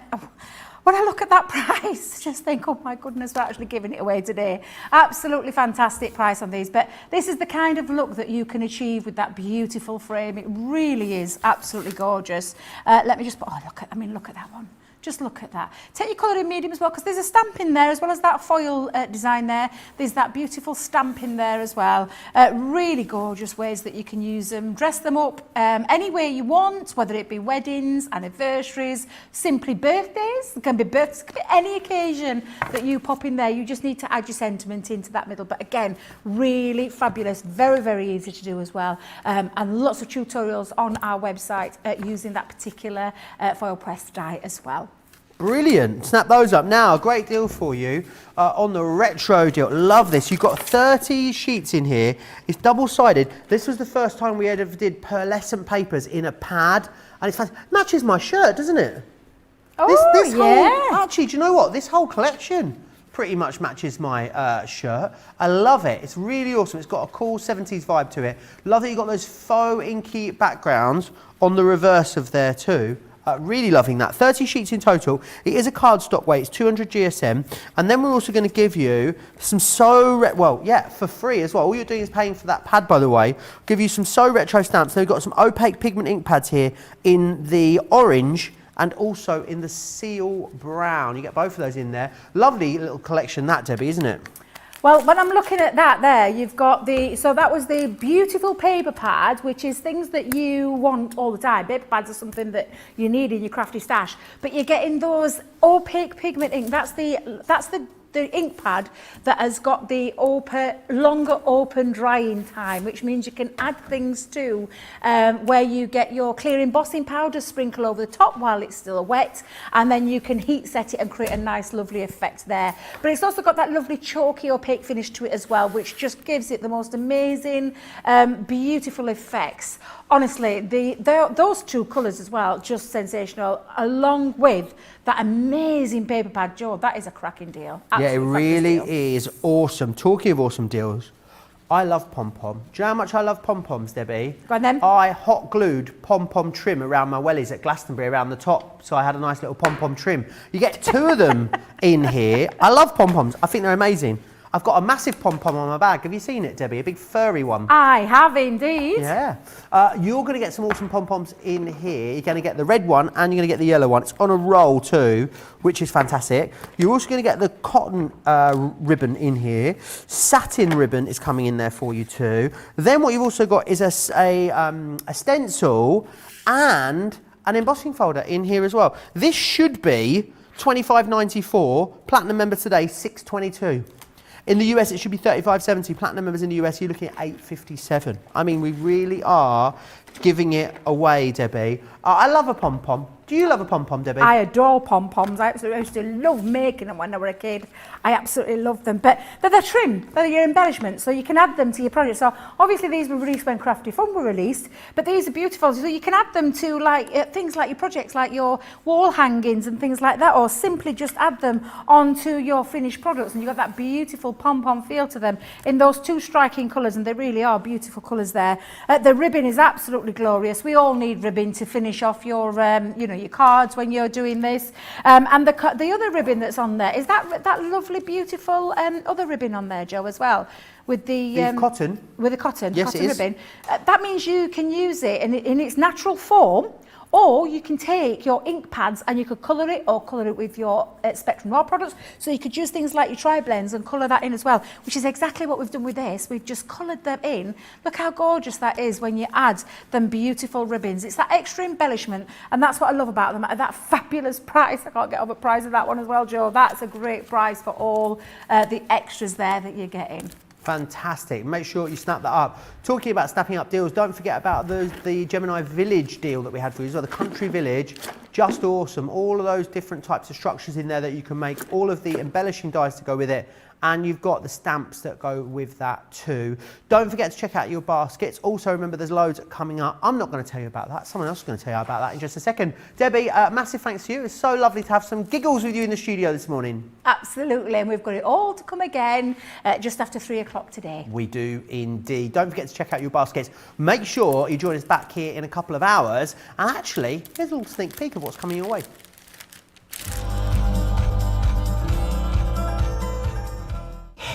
when I look at that price, I just think, oh my goodness, we're actually giving it away today. Absolutely fantastic price on these. But this is the kind of look that you can achieve with that beautiful frame. It really is absolutely gorgeous. Let me just put, look at that one. Just look at that. Take your colour in medium as well, because there's a stamp in there as well as that foil design there. There's that beautiful stamp in there as well. Really gorgeous ways that you can use them. Dress them up any way you want, whether it be weddings, anniversaries, simply birthdays. It can be birthdays, it can be any occasion that you pop in there. You just need to add your sentiment into that middle. But again, really fabulous, very, very easy to do as well. And lots of tutorials on our website using that particular foil press die as well. Brilliant. Snap those up. Now, a great deal for you on the retro deal. Love this. You've got 30 sheets in here. It's double-sided. This was the first time we ever did pearlescent papers in a pad. And it's fantastic. Matches my shirt, doesn't it? Oh, this yeah. whole, actually, do you know what? This whole collection pretty much matches my shirt. I love it. It's really awesome. It's got a cool 70s vibe to it. Love that you've got those faux inky backgrounds on the reverse of there too. Really loving that. 30 sheets in total. It is a cardstock weight. It's 200 GSM. And then we're also going to give you some for free as well. All you're doing is paying for that pad, by the way. Give you some retro stamps. Then we've got some opaque pigment ink pads here in the orange and also in the seal brown. You get both of those in there. Lovely little collection that, Debbie, isn't it? Well, when I'm looking at that there, you've got so that was the beautiful paper pad, which is things that you want all the time. Paper pads are something that you need in your crafty stash. But you're getting those opaque pigment ink. That's the ink pad that has got the longer open drying time, which means you can add things to where you get your clear embossing powder, sprinkle over the top while it's still wet, and then you can heat set it and create a nice lovely effect there. But it's also got that lovely chalky opaque finish to it as well, which just gives it the most amazing beautiful effects. Honestly, those two colours as well, just sensational, along with that amazing paper pad. Joe, that is a cracking deal. Yeah, it really is awesome. Talking of awesome deals, I love Pom-pom. Do you know how much I love Pom-poms, Debbie? Go on then. I hot glued Pom-pom trim around my wellies at Glastonbury around the top, so I had a nice little Pom-pom trim. You get 2 of them in here. I love Pom-poms. I think they're amazing. I've got a massive pom-pom on my bag. Have you seen it, Debbie? A big furry one. I have indeed. Yeah. You're going to get some awesome pom-poms in here. You're going to get the red one and you're going to get the yellow one. It's on a roll too, which is fantastic. You're also going to get the cotton ribbon in here. Satin ribbon is coming in there for you too. Then what you've also got is a stencil and an embossing folder in here as well. This should be $25.94. Platinum member today, $6.22. In the US, it should be $35.70. Platinum members in the US, you're looking at $8.57. I mean, we really are giving it away, Debbie. I love a pom-pom. Do you love a pom-pom, Debbie? I adore pom-poms. I used to love making them when I was a kid. I absolutely love them. But they're trim, they're your embellishment, so you can add them to your project. So obviously these were released when Crafty Fun were released, but these are beautiful. So you can add them to things like your projects, like your wall hangings and things like that, or simply just add them onto your finished products, and you've got that beautiful pom-pom feel to them in those 2 striking colours, and they really are beautiful colours there. The ribbon is absolutely glorious. We all need ribbon to finish off your, your cards when you're doing this. And the other ribbon that's on there is that lovely, beautiful other ribbon on there, Joe, as well, with the cotton. With the cotton, yes, cotton ribbon. That means you can use it in its natural form, or you can take your ink pads and you could colour it, or colour it with your Spectrum Raw products. So you could use things like your tri-blends and colour that in as well, which is exactly what we've done with this. We've just coloured them in. Look how gorgeous that is when you add them beautiful ribbons. It's that extra embellishment, and that's what I love about them. At that fabulous price, I can't get over the price of that one as well, Joe. That's a great price for all the extras there that you're getting. Fantastic. Make sure you snap that up. Talking about snapping up deals, don't forget about the Gemini Village deal that we had for you as well. The Country Village, just awesome. All of those different types of structures in there that you can make, all of the embellishing dies to go with it. And you've got the stamps that go with that too. Don't forget to check out your baskets. Also remember there's loads coming up. I'm not going to tell you about that. Someone else is going to tell you about that in just a second. Debbie, massive thanks to you. It's so lovely to have some giggles with you in the studio this morning. Absolutely, and we've got it all to come again just after 3 o'clock today. We do indeed. Don't forget to check out your baskets. Make sure you join us back here in a couple of hours. And actually, here's a little sneak peek of what's coming your way.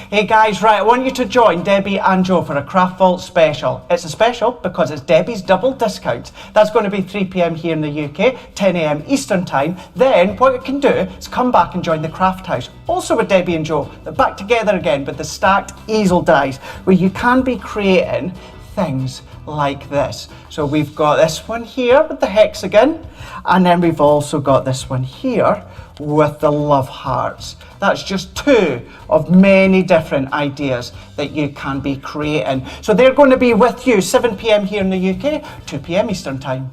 Hey guys, right, I want you to join Debbie and Joe for a Craft Vault special. It's a special because it's Debbie's double discount. That's going to be 3 p.m. here in the UK, 10 a.m. Eastern Time. Then what you can do is come back and join the Craft House, also with Debbie and Joe. They're back together again with the stacked easel dies, where you can be creating things like this. So we've got this one here with the hexagon, and then we've also got this one here with the love hearts. That's just 2 of many different ideas that you can be creating. So they're going to be with you 7 p.m. here in the UK, 2 p.m. Eastern Time.